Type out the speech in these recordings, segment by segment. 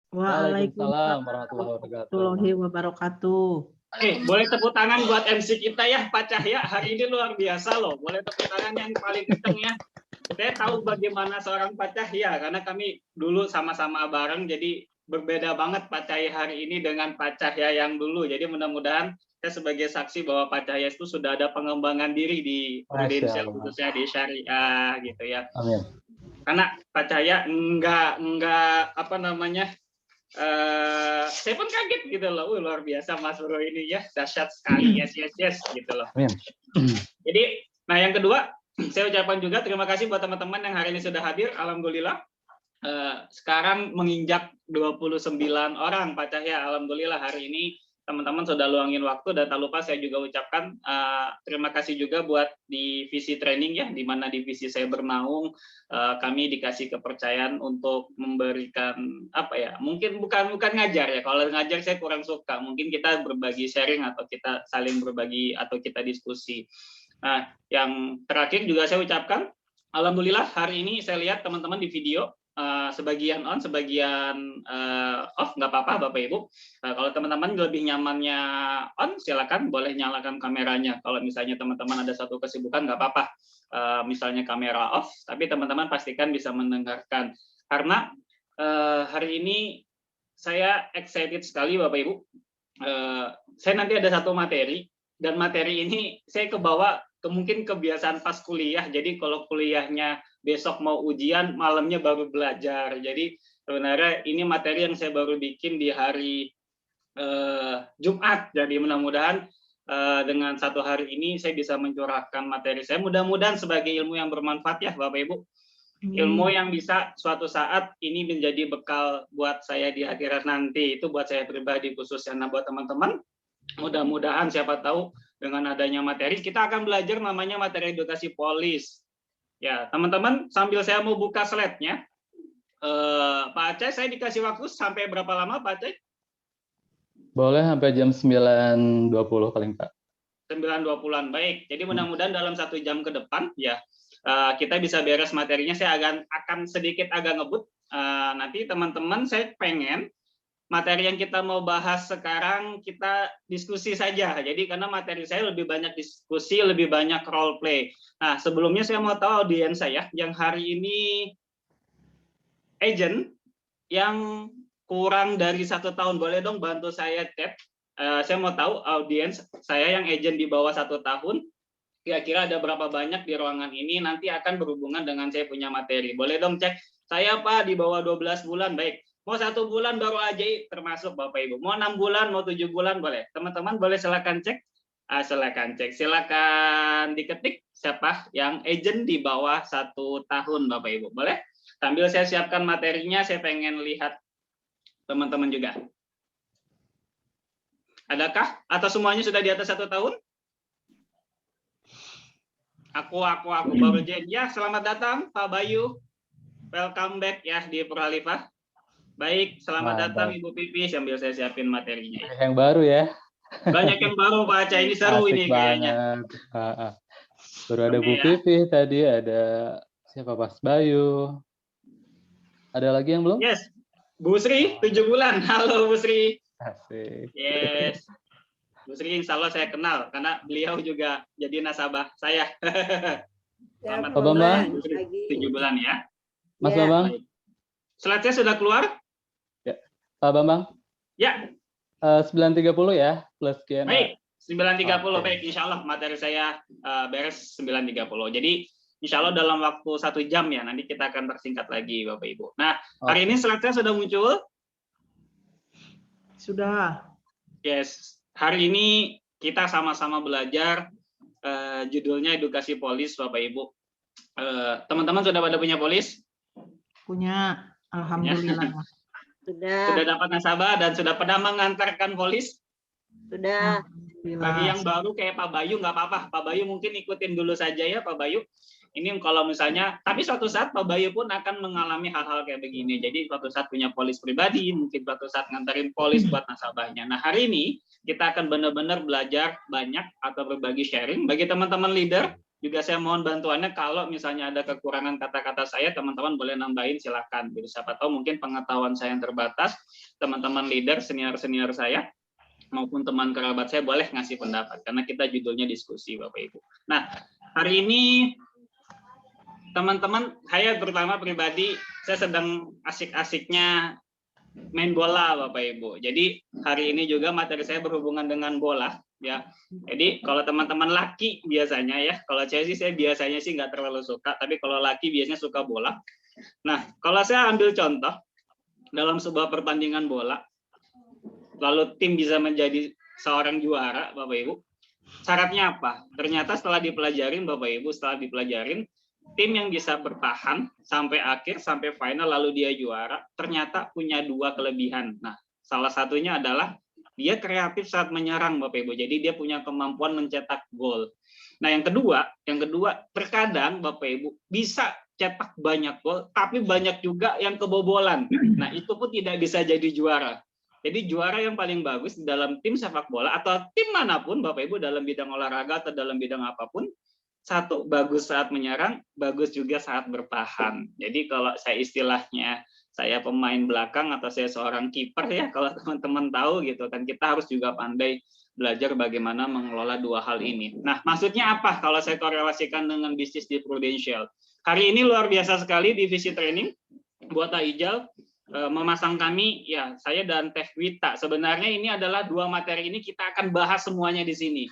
Waalaikumsalam Waalaikumsalam warahmatullahi warahmatullahi wabarakatuh. Boleh tepuk tangan buat MC kita ya, Pak Cahya. Hari ini luar biasa loh. Boleh tepuk tangan yang paling kenceng ya. Saya tahu bagaimana seorang Pak Cahya, karena kami dulu sama-sama bareng, jadi berbeda banget Pak Cahya hari ini dengan Pak Cahya yang dulu. Jadi mudah-mudahan saya sebagai saksi bahwa Pak Cahya itu sudah ada pengembangan diri di Prudential, khususnya di syariah gitu ya. Amin. Karena Pak Cahya enggak apa namanya, saya pun kaget gitu loh. Luar biasa Mas Bro ini ya, dahsyat sekali, yes gitu loh. Amin. Jadi, nah yang kedua, saya ucapkan juga terima kasih buat teman-teman yang hari ini sudah hadir. Alhamdulillah. Sekarang menginjak 29 orang Pak Cahya. Alhamdulillah hari ini teman-teman sudah luangin waktu, dan tak lupa saya juga ucapkan terima kasih juga buat divisi training ya, di mana divisi saya bernaung, kami dikasih kepercayaan untuk memberikan apa ya, mungkin bukan ngajar ya, kalau ngajar saya kurang suka, mungkin kita berbagi sharing atau kita saling berbagi atau kita diskusi. Nah, yang terakhir juga saya ucapkan, alhamdulillah hari ini saya lihat teman-teman di video sebagian on, sebagian off, nggak apa-apa Bapak Ibu. Kalau teman-teman lebih nyamannya on, silakan boleh nyalakan kameranya. Kalau misalnya teman-teman ada satu kesibukan, nggak apa-apa. Misalnya kamera off, tapi teman-teman pastikan bisa mendengarkan. Karena hari ini saya excited sekali Bapak Ibu. Saya nanti ada satu materi, dan materi ini saya kebawa mungkin kebiasaan pas kuliah. Jadi kalau kuliahnya besok mau ujian, malamnya baru belajar. Jadi sebenarnya ini materi yang saya baru bikin di hari Jumat. Jadi mudah-mudahan dengan satu hari ini saya bisa mencurahkan materi saya. Mudah-mudahan sebagai ilmu yang bermanfaat ya Bapak Ibu. Ilmu yang bisa suatu saat ini menjadi bekal buat saya di akhirat nanti. Itu buat saya pribadi khususnya. Nah, buat teman-teman, mudah-mudahan siapa tahu dengan adanya materi, kita akan belajar namanya materi edukasi polis. Ya, teman-teman, sambil saya mau buka slide-nya, Pak Aceh, saya dikasih waktu sampai berapa lama, Pak Aceh? Boleh sampai jam 9.20 paling Pak. 9.20-an, baik. Jadi mudah-mudahan dalam 1 jam ke depan, ya, kita bisa beres materinya. Saya akan sedikit agak ngebut. Nanti teman-teman, saya pengen materi yang kita mau bahas sekarang kita diskusi saja. Jadi karena materi saya lebih banyak diskusi, lebih banyak role play. Nah, sebelumnya saya mau tahu audiens saya yang hari ini agent yang kurang dari 1 tahun, boleh dong bantu saya chat. Saya mau tahu audiens saya yang agent di bawah 1 tahun, kira-kira ada berapa banyak di ruangan ini, nanti akan berhubungan dengan saya punya materi. Boleh dong cek. Saya Pak di bawah 12 bulan, baik. Mau 1 bulan baru aja termasuk Bapak Ibu. Mau 6 bulan, mau 7 bulan boleh. Teman-teman boleh silakan cek. Silakan cek. Silakan diketik siapa yang agent di bawah 1 tahun Bapak Ibu. Boleh? Sambil saya siapkan materinya, saya pengen lihat teman-teman juga. Adakah? Atau semuanya sudah di atas 1 tahun? Aku baru join. Ya, selamat datang Pak Bayu. Welcome back ya di Puralifah. Baik, selamat datang Ibu Pipi, sambil saya siapin materinya. Yang baru ya. Banyak yang baru Pak Aceh, ini seru. Asik ini kayaknya. Baru ada Bu Pipi tadi, ada siapa Mas Bayu. Ada lagi yang belum? Yes, Bu Sri, 7 bulan. Halo Bu Sri. Asik. Yes. Bu Sri insya Allah saya kenal, karena beliau juga jadi nasabah saya. Selamat Pak Bambang. Bu Sri, 7 bulan ya. Mas Bambang. Slide-nya sudah keluar? Ya. Pak Bambang? Ya. 9.30 ya, plus Q&A. Baik, 9.30. Baik, insya Allah materi saya beres 9.30. Jadi, insya Allah dalam waktu 1 jam ya, nanti kita akan persingkat lagi Bapak Ibu. Nah, hari ini slide-nya sudah muncul? Sudah. Yes, hari ini kita sama-sama belajar, judulnya edukasi polis Bapak Ibu. Teman-teman sudah pada punya polis? Punya. Alhamdulillah. Sudah dapat nasabah dan sudah pernah mengantarkan polis? Sudah. Bagi yang baru kayak Pak Bayu nggak apa-apa. Pak Bayu mungkin ikutin dulu saja ya Pak Bayu. Ini kalau misalnya, tapi suatu saat Pak Bayu pun akan mengalami hal-hal kayak begini. Jadi suatu saat punya polis pribadi, mungkin suatu saat nganterin polis buat nasabahnya. Nah hari ini kita akan benar-benar belajar banyak atau berbagi sharing bagi teman-teman leader. juga saya mohon bantuannya kalau misalnya ada kekurangan kata-kata saya, teman-teman boleh nambahin silakan. Gitu. Siapa tahu mungkin pengetahuan saya yang terbatas, teman-teman leader, senior-senior saya, maupun teman kerabat saya boleh ngasih pendapat, karena kita judulnya diskusi Bapak Ibu. Nah, hari ini teman-teman, saya terutama pribadi, saya sedang asik-asiknya main bola Bapak Ibu. Jadi hari ini juga materi saya berhubungan dengan bola ya. Jadi kalau teman-teman laki biasanya ya, kalau saya sih saya biasanya sih nggak terlalu suka, tapi kalau laki biasanya suka bola. Nah, kalau saya ambil contoh dalam sebuah pertandingan bola, lalu tim bisa menjadi seorang juara Bapak Ibu. Syaratnya apa? Ternyata setelah dipelajarin Bapak Ibu, tim yang bisa bertahan sampai akhir, sampai final, lalu dia juara, ternyata punya 2 kelebihan. Nah, salah satunya adalah dia kreatif saat menyerang, Bapak Ibu. Jadi dia punya kemampuan mencetak gol. Nah, yang kedua, terkadang Bapak Ibu bisa cetak banyak gol, tapi banyak juga yang kebobolan. Nah, itu pun tidak bisa jadi juara. Jadi juara yang paling bagus dalam tim sepak bola atau tim manapun, Bapak Ibu, dalam bidang olahraga atau dalam bidang apapun, satu, bagus saat menyerang, bagus juga saat bertahan. Jadi kalau saya pemain belakang atau saya seorang kiper ya, kalau teman-teman tahu gitu kan, kita harus juga pandai belajar bagaimana mengelola 2 hal ini. Nah, maksudnya apa kalau saya korelasikan dengan bisnis di Prudential? Hari ini luar biasa sekali divisi training buat Ijal memasang kami, ya saya dan Teh Wita. Sebenarnya ini adalah 2 materi ini kita akan bahas semuanya di sini.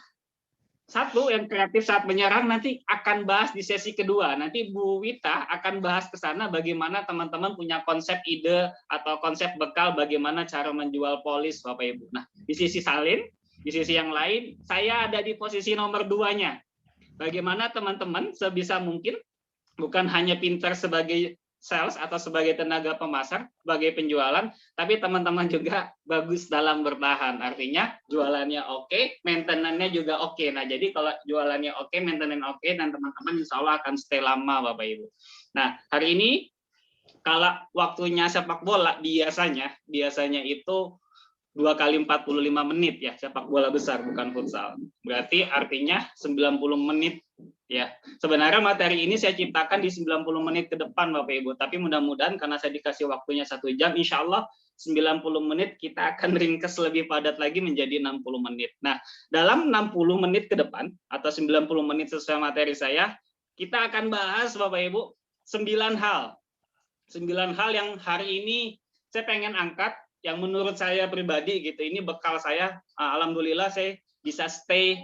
Satu, yang kreatif saat menyerang nanti akan bahas di sesi kedua. Nanti Bu Wita akan bahas ke sana bagaimana teman-teman punya konsep ide atau konsep bekal bagaimana cara menjual polis Bapak Ibu. Nah, di sisi salin, di sisi yang lain, saya ada di posisi nomor 2-nya. Bagaimana teman-teman sebisa mungkin bukan hanya pintar sebagai sales atau sebagai tenaga pemasar, sebagai penjualan, tapi teman-teman juga bagus dalam bertahan. Artinya jualannya oke, maintenance-nya juga oke. Nah, jadi kalau jualannya oke, maintenance oke, dan teman-teman insya Allah akan stay lama, Bapak Ibu. Nah, hari ini kalau waktunya sepak bola biasanya itu 2 kali 45 menit ya, sepak bola besar bukan futsal. Berarti artinya 90 menit ya. Sebenarnya materi ini saya ciptakan di 90 menit ke depan Bapak Ibu, tapi mudah-mudahan karena saya dikasih waktunya 1 jam, insya Allah 90 menit kita akan ringkes lebih padat lagi menjadi 60 menit. Nah, dalam 60 menit ke depan atau 90 menit sesuai materi saya, kita akan bahas Bapak Ibu 9 hal. 9 hal yang hari ini saya pengen angkat, yang menurut saya pribadi gitu, ini bekal saya, alhamdulillah saya bisa stay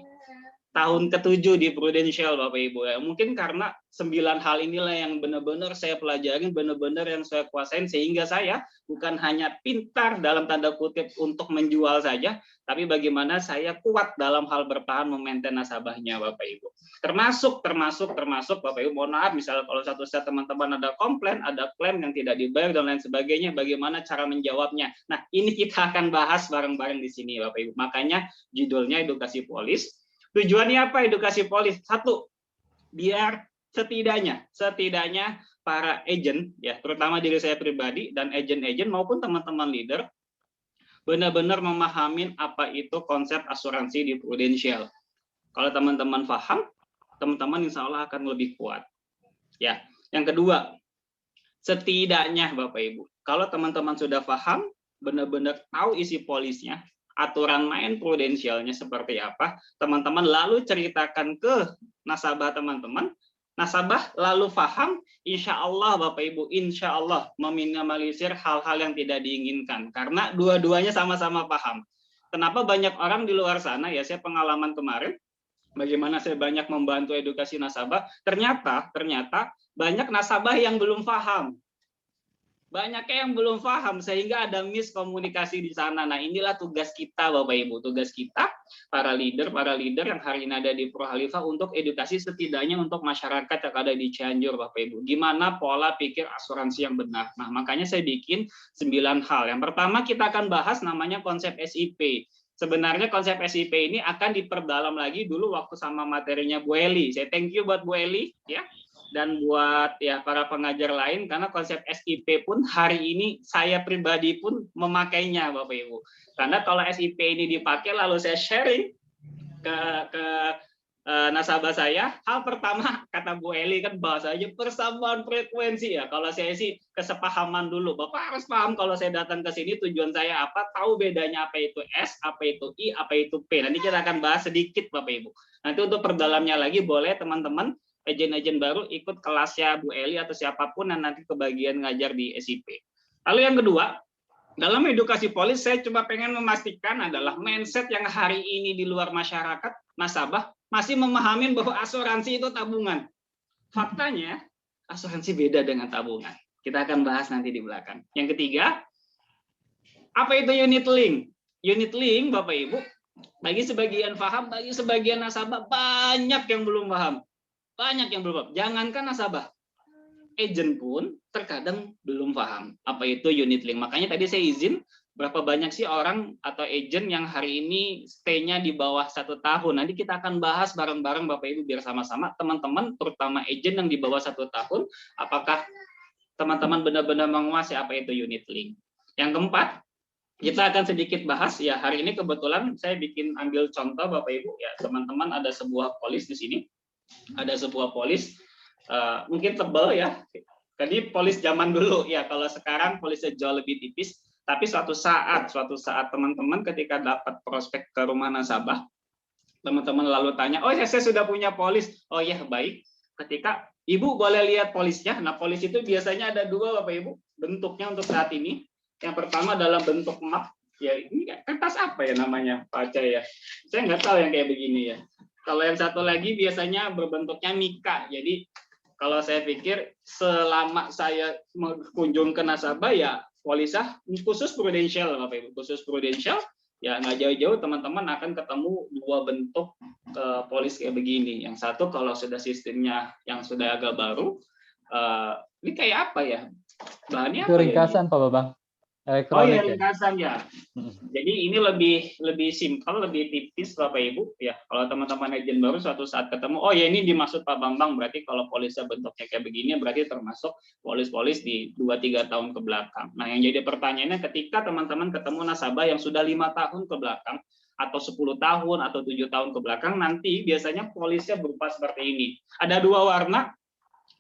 tahun ke-7 di Prudential Bapak Ibu ya. Mungkin karena 9 hal inilah yang benar-benar saya pelajarin, benar-benar yang saya kuasain, sehingga saya bukan hanya pintar dalam tanda kutip untuk menjual saja, tapi bagaimana saya kuat dalam hal bertahan memaintain nasabahnya Bapak Ibu. Termasuk Bapak Ibu, mohon maaf misalnya kalau satu saat teman-teman ada komplain, ada klaim yang tidak dibayar dan lain sebagainya, bagaimana cara menjawabnya. Nah, ini kita akan bahas bareng-bareng di sini Bapak Ibu. Makanya judulnya edukasi polis. Tujuannya apa edukasi polis? Satu, biar setidaknya para agent ya, terutama diri saya pribadi dan agent-agent maupun teman-teman leader benar-benar memahamin apa itu konsep asuransi di Prudential. Kalau teman-teman paham, teman-teman insya Allah akan lebih kuat. Ya, yang kedua, setidaknya Bapak Ibu, kalau teman-teman sudah paham, benar-benar tahu isi polisnya, aturan main prudensialnya seperti apa, teman-teman lalu ceritakan ke nasabah teman-teman, nasabah lalu paham, insya Allah Bapak Ibu, insya Allah meminimalisir hal-hal yang tidak diinginkan, karena dua-duanya sama-sama paham. Kenapa banyak orang di luar sana, ya saya pengalaman kemarin, bagaimana saya banyak membantu edukasi nasabah, ternyata banyak nasabah yang belum paham. Banyaknya yang belum paham sehingga ada miskomunikasi di sana. Nah, inilah tugas kita Bapak Ibu, tugas kita para leader yang hari ini ada di Pro Khalifah untuk edukasi setidaknya untuk masyarakat yang ada di Cianjur Bapak Ibu. Gimana pola pikir asuransi yang benar. Nah, makanya saya bikin 9 hal. Yang pertama kita akan bahas namanya konsep SIP. Sebenarnya konsep SIP ini akan diperdalam lagi dulu waktu sama materinya Bu Eli. Saya thank you buat Bu Eli ya. Dan buat ya para pengajar lain, karena konsep SIP pun hari ini saya pribadi pun memakainya Bapak Ibu. Karena kalau SIP ini dipakai lalu saya sharing ke nasabah saya, hal pertama kata Bu Eli kan bahasanya persamaan frekuensi ya. Kalau saya sih kesepahaman dulu. Bapak harus paham kalau saya datang ke sini tujuan saya apa, tahu bedanya apa itu S, apa itu I, apa itu P. Nanti kita akan bahas sedikit Bapak Ibu. Nanti untuk perdalamnya lagi boleh teman-teman agen-agen baru ikut kelasnya Bu Eli atau siapapun yang nanti kebagian ngajar di SIP. Lalu yang kedua, dalam edukasi polis saya cuma pengen memastikan adalah mindset yang hari ini di luar masyarakat nasabah masih memahami bahwa asuransi itu tabungan. Faktanya, asuransi beda dengan tabungan. Kita akan bahas nanti di belakang. Yang ketiga, apa itu unit link? Unit link, Bapak Ibu, bagi sebagian paham, bagi sebagian nasabah, banyak yang belum paham. Banyak yang belum paham. Jangankan nasabah, agent pun terkadang belum paham apa itu unit link. Makanya tadi saya izin, berapa banyak sih orang atau agent yang hari ini stay-nya di bawah 1 tahun. Nanti kita akan bahas bareng-bareng Bapak Ibu biar sama-sama teman-teman, terutama agent yang di bawah 1 tahun, apakah teman-teman benar-benar menguasai apa itu unit link. Yang keempat, kita akan sedikit bahas ya, hari ini kebetulan saya bikin ambil contoh Bapak Ibu ya, teman-teman ada sebuah polis di sini. Ada sebuah polis mungkin tebal ya. Tadi polis zaman dulu ya, kalau sekarang polisnya jauh lebih tipis. Tapi suatu saat teman-teman ketika dapat prospek ke rumah nasabah, teman-teman lalu tanya, oh ya saya sudah punya polis. Oh ya baik. Ketika Ibu boleh lihat polisnya. Nah polis itu biasanya ada 2 Bapak Ibu bentuknya untuk saat ini. Yang pertama dalam bentuk map. Ya ini kertas apa ya namanya Pak Aceh ya? Saya nggak tahu yang kayak begini ya. Kalau yang satu lagi biasanya berbentuknya mika. Jadi kalau saya pikir selama saya kunjung ke nasabah ya polisnya khusus prudensial Bapak Ibu, khusus prudensial ya nggak jauh-jauh teman-teman akan ketemu 2 bentuk polis kayak begini. Yang satu kalau sudah sistemnya yang sudah agak baru, ini kayak apa ya? Bahannya Itu apa ringkasan Pak Babang. Oh Elektronik ya ya. ringkasan ya. Jadi ini lebih simpel, lebih tipis Bapak Ibu ya. Kalau teman-teman agen baru suatu saat ketemu, oh ya ini dimaksud Pak Bambang, berarti kalau polisnya bentuknya kayak begini berarti termasuk polis-polis di 2-3 tahun ke belakang. Nah, yang jadi pertanyaannya ketika teman-teman ketemu nasabah yang sudah 5 tahun ke belakang atau 10 tahun atau 7 tahun ke belakang, nanti biasanya polisnya berupa seperti ini. Ada 2 warna.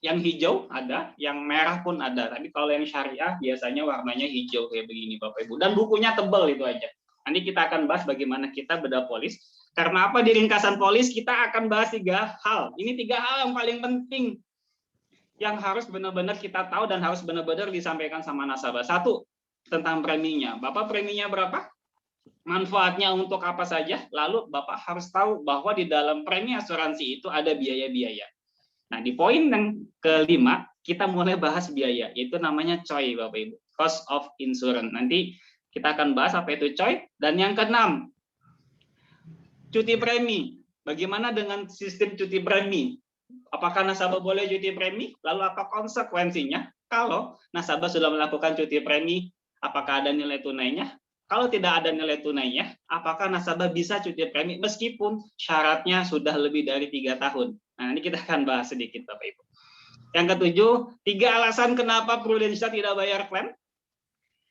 Yang hijau ada, yang merah pun ada. Tapi kalau yang syariah biasanya warnanya hijau kayak begini Bapak Ibu. Dan bukunya tebal itu aja. Nanti kita akan bahas bagaimana kita bedah polis. Karena apa di ringkasan polis kita akan bahas 3 hal. Ini 3 hal yang paling penting yang harus benar-benar kita tahu dan harus benar-benar disampaikan sama nasabah. 1, tentang preminya. Bapak preminya berapa? Manfaatnya untuk apa saja? Lalu Bapak harus tahu bahwa di dalam premi asuransi itu ada biaya-biaya. Nah, di poin yang kelima, kita mulai bahas biaya, yaitu namanya COI, Bapak Ibu, cost of insurance. Nanti kita akan bahas apa itu COI. Dan yang keenam, cuti premi. Bagaimana dengan sistem cuti premi? Apakah nasabah boleh cuti premi? Lalu apa konsekuensinya? Kalau nasabah sudah melakukan cuti premi, apakah ada nilai tunainya? Kalau tidak ada nilai tunainya, apakah nasabah bisa cuti premi meskipun syaratnya sudah lebih dari 3 tahun? Nah, ini kita akan bahas sedikit Bapak Ibu. Yang ketujuh, 3 alasan kenapa Prudential tidak bayar klaim.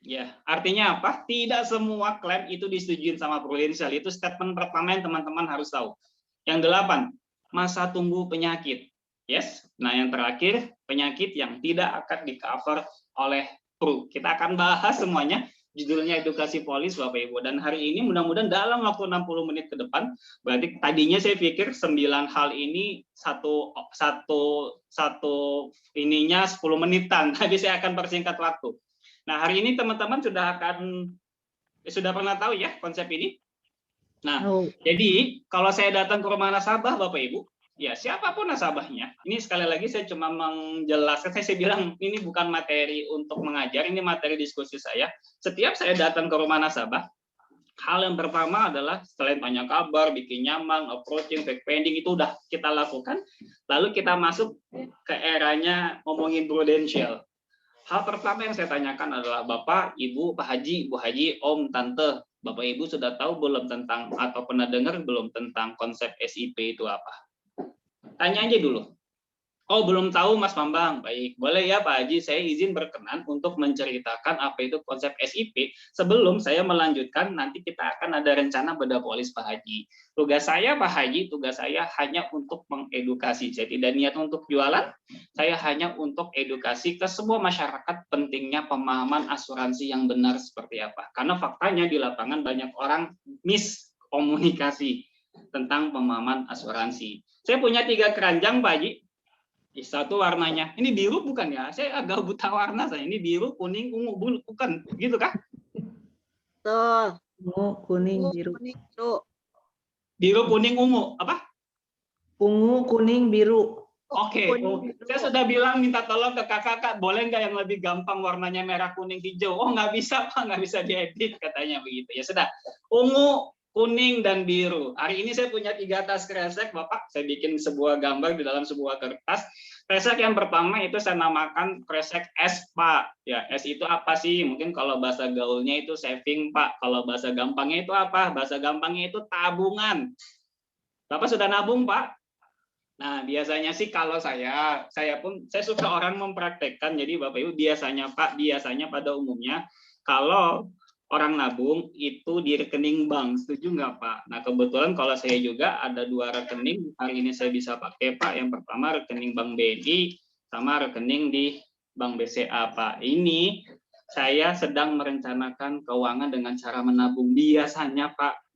Ya, artinya apa? Tidak semua klaim itu disetujui sama Prudential. Itu statement pertama yang teman-teman harus tahu. Yang 8, masa tunggu penyakit. Yes. Nah, yang terakhir, penyakit yang tidak akan di-cover oleh Pru. Kita akan bahas semuanya. Judulnya edukasi polis Bapak Ibu, dan hari ini mudah-mudahan dalam waktu 60 menit ke depan, berarti tadinya saya pikir 9 hal ini satu ininya 10 menitan, tapi saya akan persingkat waktu. Nah, hari ini teman-teman sudah pernah tahu ya konsep ini. Nah, jadi kalau saya datang ke rumah nasabah Bapak Ibu, ya siapapun nasabahnya, ini sekali lagi saya cuma menjelaskan, saya bilang ini bukan materi untuk mengajar, ini materi diskusi saya. Setiap saya datang ke rumah nasabah, hal yang pertama adalah selain tanya kabar, bikin nyaman, approaching, back pending, itu udah kita lakukan. Lalu kita masuk ke eranya ngomongin Prudential. Hal pertama yang saya tanyakan adalah Bapak, Ibu, Pak Haji, Bu Haji, Om, Tante, Bapak Ibu sudah tahu belum tentang atau pernah dengar belum tentang konsep SIP itu apa? Tanya aja dulu. Oh, belum tahu Mas Bambang. Baik, boleh ya Pak Haji, saya izin berkenan untuk menceritakan apa itu konsep SIP. Sebelum saya melanjutkan, nanti kita akan ada rencana bedah polis Pak Haji. Tugas saya Pak Haji, tugas saya hanya untuk mengedukasi. Saya tidak niat untuk jualan, saya hanya untuk edukasi ke semua masyarakat pentingnya pemahaman asuransi yang benar seperti apa. Karena faktanya di lapangan banyak orang miskomunikasi tentang pemahaman asuransi. Saya punya 3 keranjang Pak Haji. Satu warnanya, ini biru bukan ya? Saya agak buta warna saya. Ini biru, kuning, ungu, bukan gitu kah? Tuh, Ungu, kuning, biru. kuning, tuh. Biru, kuning, ungu, apa? Ungu, kuning, biru. Oke, Kuning, biru. saya sudah bilang minta tolong ke kakak, boleh nggak yang lebih gampang warnanya merah, kuning, hijau? Oh nggak bisa Pak, nggak bisa diedit katanya begitu. Ya sudah, ungu, kuning, dan biru. Hari ini saya punya 3 tas kresek, Bapak. Saya bikin sebuah gambar di dalam sebuah kertas. Kresek yang pertama itu saya namakan kresek S, Pak. Ya, S itu apa sih? Mungkin kalau bahasa gaulnya itu saving, Pak. Kalau bahasa gampangnya itu apa? Bahasa gampangnya itu tabungan. Bapak sudah nabung, Pak? Nah, biasanya sih kalau saya suka orang mempraktekkan. Jadi Bapak Ibu biasanya pada umumnya kalau orang nabung itu di rekening bank, setuju nggak Pak? Nah kebetulan kalau saya juga ada 2 rekening hari ini saya bisa pakai Pak. Yang pertama rekening Bank BNI sama rekening di Bank BCA Pak. Ini saya sedang merencanakan keuangan dengan cara menabung. Biasanya Pak,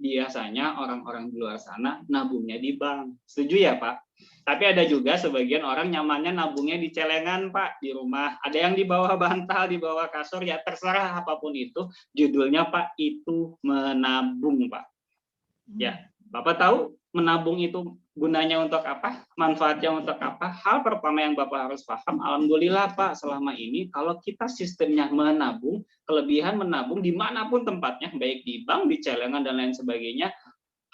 orang-orang di luar sana nabungnya di bank. Setuju ya Pak? Tapi ada juga sebagian orang nyamannya nabungnya di celengan Pak, di rumah. Ada yang di bawah bantal, di bawah kasur, ya terserah apapun itu. Judulnya Pak, itu menabung Pak. Ya, Bapak tahu menabung itu gunanya untuk apa? Manfaatnya untuk apa? Hal pertama yang Bapak harus paham, alhamdulillah Pak, selama ini kalau kita sistemnya menabung, kelebihan menabung dimanapun tempatnya, baik di bank, di celengan, dan lain sebagainya,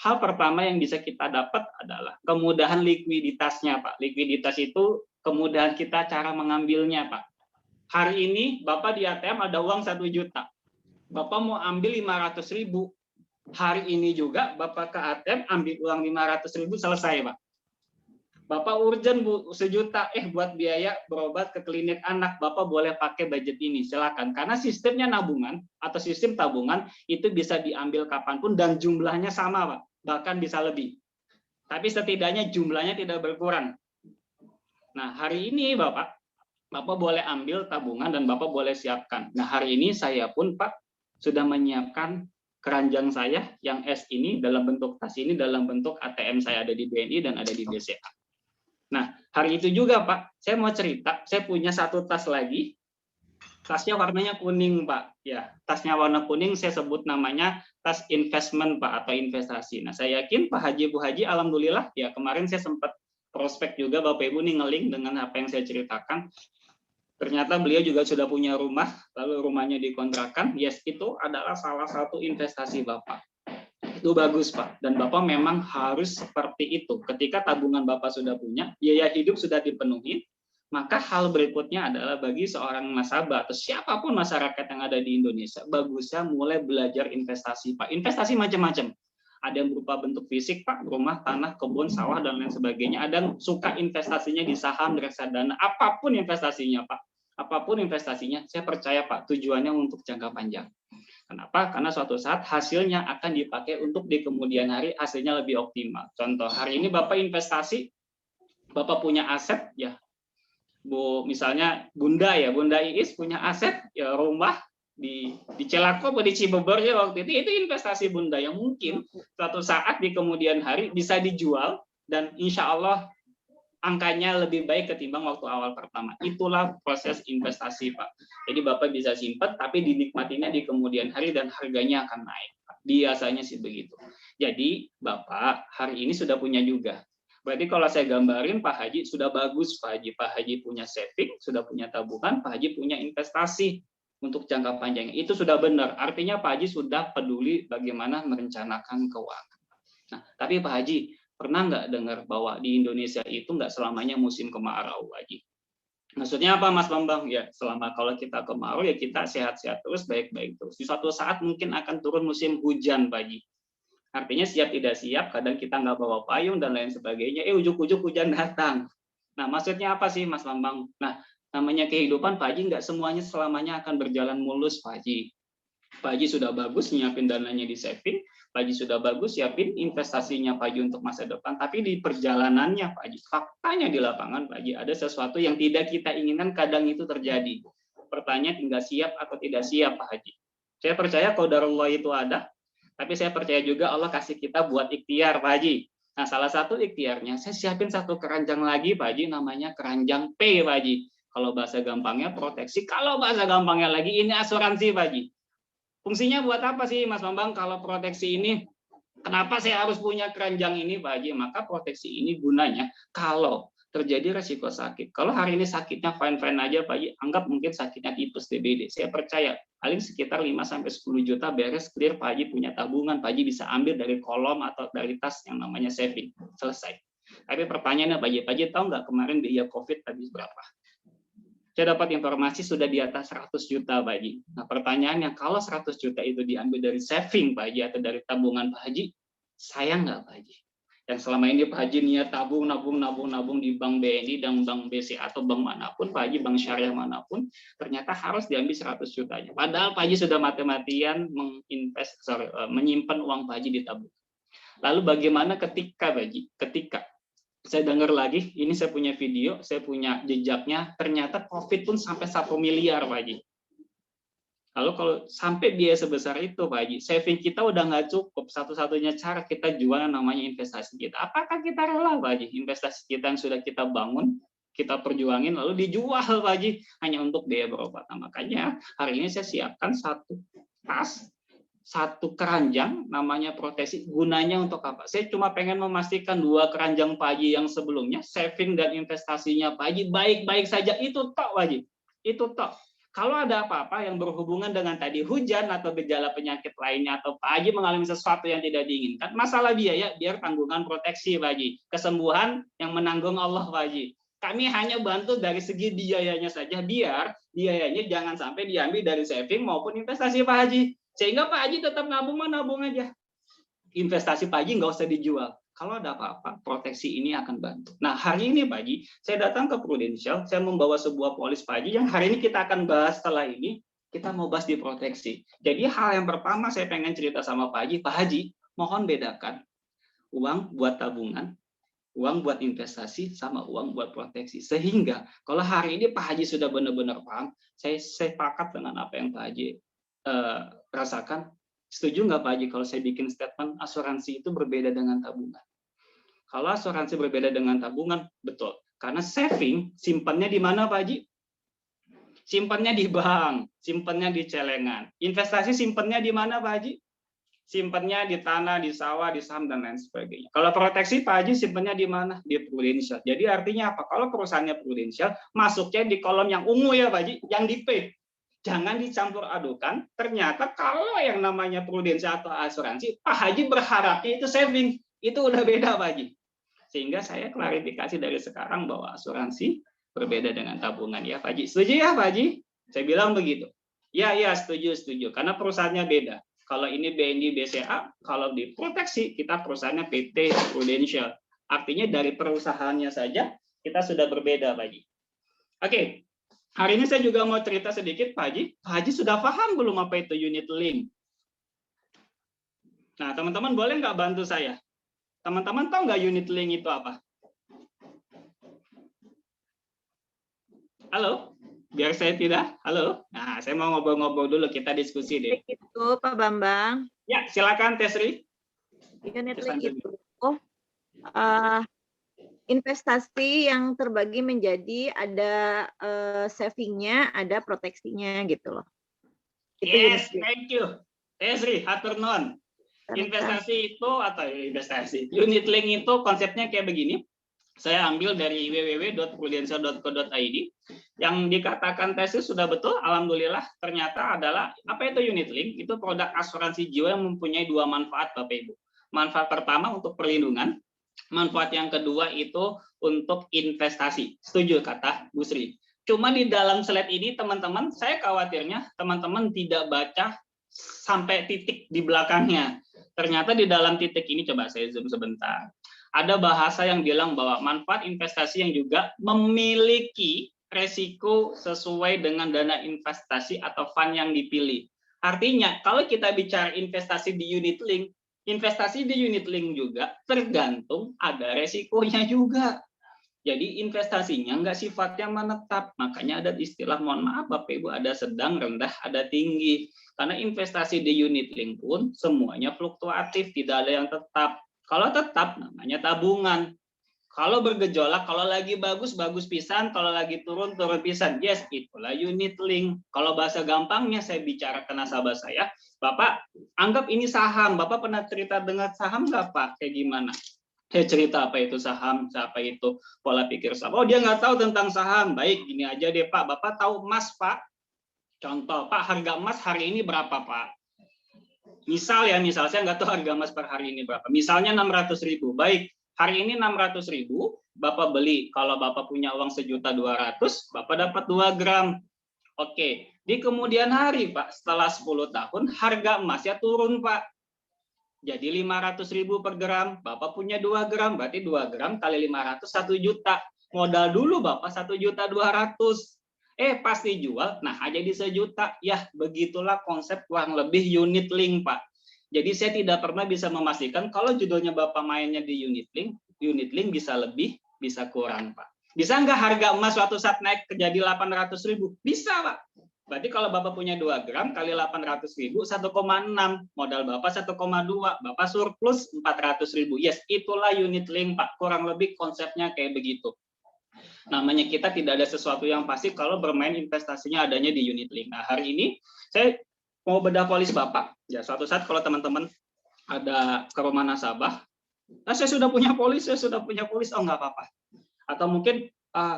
hal pertama yang bisa kita dapat adalah kemudahan likuiditasnya, Pak. Likuiditas itu kemudahan kita cara mengambilnya, Pak. Hari ini Bapak di ATM ada uang 1 juta. Bapak mau ambil 500.000. Hari ini juga Bapak ke ATM ambil uang 500.000 selesai, Pak. Bapak urgent Bu, 1 juta buat biaya berobat ke klinik anak, Bapak boleh pakai budget ini, silakan. Karena sistemnya nabungan atau sistem tabungan itu bisa diambil kapanpun dan jumlahnya sama, Pak. Bahkan bisa lebih. Tapi setidaknya jumlahnya tidak berkurang. Nah, hari ini Bapak boleh ambil tabungan dan Bapak boleh siapkan. Nah, hari ini saya pun Pak sudah menyiapkan keranjang saya yang S ini dalam bentuk tas ini dalam bentuk ATM saya ada di BNI dan ada di BCA. Nah, hari itu juga Pak, saya mau cerita, saya punya 1 tas lagi. Tasnya warnanya kuning, Pak. Ya, tasnya warna kuning saya sebut namanya tas investment, Pak, atau investasi. Nah, saya yakin Pak Haji, Bu Haji, alhamdulillah, ya kemarin saya sempat prospek juga Bapak Ibu nih nge-link dengan apa yang saya ceritakan. Ternyata beliau juga sudah punya rumah, lalu rumahnya dikontrakan. Yes, itu adalah salah satu investasi Bapak. Itu bagus, Pak. Dan Bapak memang harus seperti itu. Ketika tabungan Bapak sudah punya, biaya hidup sudah dipenuhi, maka hal berikutnya adalah bagi seorang nasabah atau siapapun masyarakat yang ada di Indonesia, bagusnya mulai belajar investasi, Pak. Investasi macam-macam. Ada yang berupa bentuk fisik, Pak, rumah, tanah, kebun, sawah, dan lain sebagainya. Ada yang suka investasinya di saham, reksadana, apapun investasinya, Pak. Apapun investasinya, saya percaya, Pak, tujuannya untuk jangka panjang. Kenapa? Karena suatu saat hasilnya akan dipakai untuk di kemudian hari hasilnya lebih optimal. Contoh, hari ini Bapak investasi, Bapak punya aset, ya, Bu, misalnya Bunda Iis punya aset, ya rumah di Celako atau di Cibubur ya waktu itu investasi Bunda yang mungkin suatu saat di kemudian hari bisa dijual dan insya Allah angkanya lebih baik ketimbang waktu awal pertama. Itulah proses investasi, Pak. Jadi Bapak bisa simpan, tapi dinikmatinya di kemudian hari dan harganya akan naik. Biasanya sih begitu. Jadi Bapak hari ini sudah punya juga. Berarti kalau saya gambarin Pak Haji sudah bagus, Pak Haji. Pak Haji punya saving, sudah punya tabungan, Pak Haji punya investasi untuk jangka panjang. Itu sudah benar. Artinya Pak Haji sudah peduli bagaimana merencanakan keuangan. Nah, tapi Pak Haji, pernah nggak dengar bahwa di Indonesia itu nggak selamanya musim kemarau, Haji? Maksudnya apa, Mas Bambang? Ya, selama kalau kita kemarau, ya kita sehat-sehat terus, baik-baik terus. Di suatu saat mungkin akan turun musim hujan, Pak Haji. Artinya siap tidak siap, kadang kita nggak bawa payung dan lain sebagainya. Ujuk-ujuk hujan datang. Nah, maksudnya apa sih, Mas Bambang? Nah, namanya kehidupan, Pak Haji, nggak semuanya selamanya akan berjalan mulus, Pak Haji. Pak Haji sudah bagus nyiapin dananya di saving, Pak Haji sudah bagus siapin investasinya Pak Haji untuk masa depan, tapi di perjalanannya Pak Haji, faktanya di lapangan Pak Haji, ada sesuatu yang tidak kita inginkan kadang itu terjadi. Pertanyaan tinggal siap atau tidak siap Pak Haji. Saya percaya qadarullah itu ada, tapi saya percaya juga Allah kasih kita buat ikhtiar Pak Haji. Nah, salah satu ikhtiarnya, saya siapin satu keranjang lagi Pak Haji, namanya keranjang P Pak Haji. Kalau bahasa gampangnya proteksi, kalau bahasa gampangnya lagi ini asuransi Pak Haji. Fungsinya buat apa sih Mas Bambang kalau proteksi ini? Kenapa saya harus punya keranjang ini Pak Haji? Maka proteksi ini gunanya kalau terjadi resiko sakit. Kalau hari ini sakitnya fine-fine aja Pak Haji, anggap mungkin sakitnya tipes DBD. Saya percaya paling sekitar 5-10 juta beres clear Pak Haji punya tabungan. Pak Haji bisa ambil dari kolom atau dari tas yang namanya saving. Selesai. Tapi pertanyaannya Pak Haji tahu nggak kemarin biaya COVID habis berapa? Saya dapat informasi sudah di atas 100 juta Pak Haji. Nah pertanyaannya, kalau 100 juta itu diambil dari saving Pak Haji atau dari tabungan Pak Haji, sayang nggak Pak Haji? Yang selama ini Pak Haji niat tabung di bank BNI dan bank BCA atau bank manapun, Pak Haji bank syariah manapun, ternyata harus diambil 100 jutanya. Padahal Pak Haji sudah mati-matian menyimpan uang Pak Haji di tabung. Lalu bagaimana ketika Pak Haji? Ketika saya dengar lagi, ini saya punya video, saya punya jejaknya, ternyata COVID pun sampai 1 miliar, Pak Haji. Lalu kalau sampai biaya sebesar itu, Pak Haji, saving kita udah nggak cukup, satu-satunya cara kita jual namanya investasi kita. Apakah kita rela, Pak Haji, investasi kita yang sudah kita bangun, kita perjuangin, lalu dijual, Pak Haji, hanya untuk biaya berobat. Nah, makanya hari ini saya siapkan satu tas, satu keranjang namanya proteksi, gunanya untuk apa? Saya cuma pengen memastikan 2 keranjang Pak Haji yang sebelumnya saving dan investasinya Pak Haji baik-baik saja, itu tok Pak Haji, itu tok. Kalau ada apa-apa yang berhubungan dengan tadi hujan atau gejala penyakit lainnya atau Pak Haji mengalami sesuatu yang tidak diinginkan, masalah biaya biar tanggungan proteksi Pak Haji, kesembuhan yang menanggung Allah Pak Haji. Kami hanya bantu dari segi biayanya saja, biar biayanya jangan sampai diambil dari saving maupun investasi Pak Haji. Sehingga Pak Haji tetap nabung aja. Investasi Pak Haji nggak usah dijual. Kalau ada apa-apa, proteksi ini akan bantu. Nah, hari ini Pak Haji, saya datang ke Prudential, saya membawa sebuah polis Pak Haji yang hari ini kita akan bahas setelah ini, kita mau bahas di proteksi. Jadi hal yang pertama saya pengen cerita sama Pak Haji, mohon bedakan uang buat tabungan, uang buat investasi, sama uang buat proteksi. Sehingga kalau hari ini Pak Haji sudah benar-benar paham, saya sepakat dengan apa yang Pak Haji rasakan. Setuju nggak Pak Haji kalau saya bikin statement asuransi itu berbeda dengan tabungan? Kalau asuransi berbeda dengan tabungan, betul. Karena saving, simpannya di mana Pak Haji? Simpannya di bank, simpannya di celengan. Investasi simpannya di mana Pak Haji? Simpannya di tanah, di sawah, di saham, dan lain sebagainya. Kalau proteksi Pak Haji simpannya di mana? Di Prudential. Jadi artinya apa? Kalau perusahaannya Prudential, masuknya di kolom yang ungu ya Pak Haji, yang di P. Jangan dicampur adukan, ternyata kalau yang namanya Prudential atau asuransi, Pak Haji berharapnya itu saving. Itu udah beda Pak Haji. Sehingga saya klarifikasi dari sekarang bahwa asuransi berbeda dengan tabungan ya Pak Haji. Setuju ya Pak Haji? Saya bilang begitu. Ya, setuju. Karena perusahaannya beda. Kalau ini BNI BCA, kalau di proteksi, kita perusahaannya PT Prudential. Artinya dari perusahaannya saja, kita sudah berbeda Pak Haji. Oke. Hari ini saya juga mau cerita sedikit Pak Haji. Pak Haji sudah paham belum apa itu unit link? Nah, teman-teman boleh nggak bantu saya? Teman-teman tahu nggak unit link itu apa? Halo? Biar saya tidak. Halo? Nah, saya mau ngobrol-ngobrol dulu, kita diskusi deh. Itu Pak Bambang. Ya, silakan Tesri. Unit link itu investasi yang terbagi menjadi ada savingnya, ada proteksinya gitu loh. Itu Yes, thank you. Tesri, hatur nuhun. Investasi itu atau investasi unit link itu konsepnya kayak begini. Saya ambil dari www.prudential.co.id. Yang dikatakan Tesri sudah betul, alhamdulillah. Ternyata adalah apa itu unit link? Itu produk asuransi jiwa yang mempunyai 2 manfaat Bapak Ibu. Manfaat pertama untuk perlindungan. Manfaat yang kedua itu untuk investasi. Setuju kata Bu Sri. Cuma di dalam slide ini teman-teman, saya khawatirnya teman-teman tidak baca sampai titik di belakangnya. Ternyata di dalam titik ini, coba saya zoom sebentar. ada bahasa yang bilang bahwa manfaat investasi yang juga memiliki resiko sesuai dengan dana investasi atau fund yang dipilih. Artinya, kalau kita bicara investasi di unit link, investasi di unit link juga tergantung ada resikonya juga. Jadi investasinya nggak sifatnya menetap, makanya ada istilah, mohon maaf Bapak Ibu, ada sedang, rendah, ada tinggi. Karena investasi di unit link pun semuanya fluktuatif, tidak ada yang tetap. Kalau tetap namanya tabungan. Kalau bergejolak, kalau lagi bagus, bagus pisan, kalau lagi turun, turun pisan. Yes, itulah unit link. Kalau bahasa gampangnya saya bicara ke nasabah saya, Bapak anggap ini saham, Bapak pernah cerita dengan saham nggak Pak? Kayak gimana? Cerita apa itu saham, apa itu pola pikir saham. Oh, dia nggak tahu tentang saham. Baik, gini aja deh Pak. Bapak tahu emas Pak? Contoh, Pak, harga emas hari ini berapa Pak? Misal saya nggak tahu harga emas per hari ini berapa. Misalnya 600.000. Baik, hari ini 600.000, Bapak beli. Kalau Bapak punya uang 1.200.000, Bapak dapat 2 gram. Oke, di kemudian hari Pak, setelah 10 tahun, harga emasnya turun Pak. Jadi 500.000 per gram, Bapak punya 2 gram, berarti 2 gram kali 500, 1 juta. Modal dulu Bapak 1.200.000. Pas dijual, nah jadi 1 juta. Ya, begitulah konsep kurang lebih unit link, Pak. Jadi saya tidak pernah bisa memastikan kalau judulnya Bapak mainnya di unit link bisa lebih, bisa kurang, Pak. Bisa nggak harga emas suatu saat naik jadi 800.000? Bisa, Pak. Berarti kalau Bapak punya 2 gram kali 800.000, 1,6. Modal Bapak 1,2. Bapak surplus 400.000. Yes, itulah unit link, Pak. Kurang lebih konsepnya kayak begitu. Namanya kita tidak ada sesuatu yang pasti kalau bermain investasinya adanya di unit link. Nah, hari ini saya mau bedah polis Bapak. Ya, suatu saat kalau teman-teman ada ke rumah nasabah, saya sudah punya polis, oh nggak apa-apa. Atau mungkin,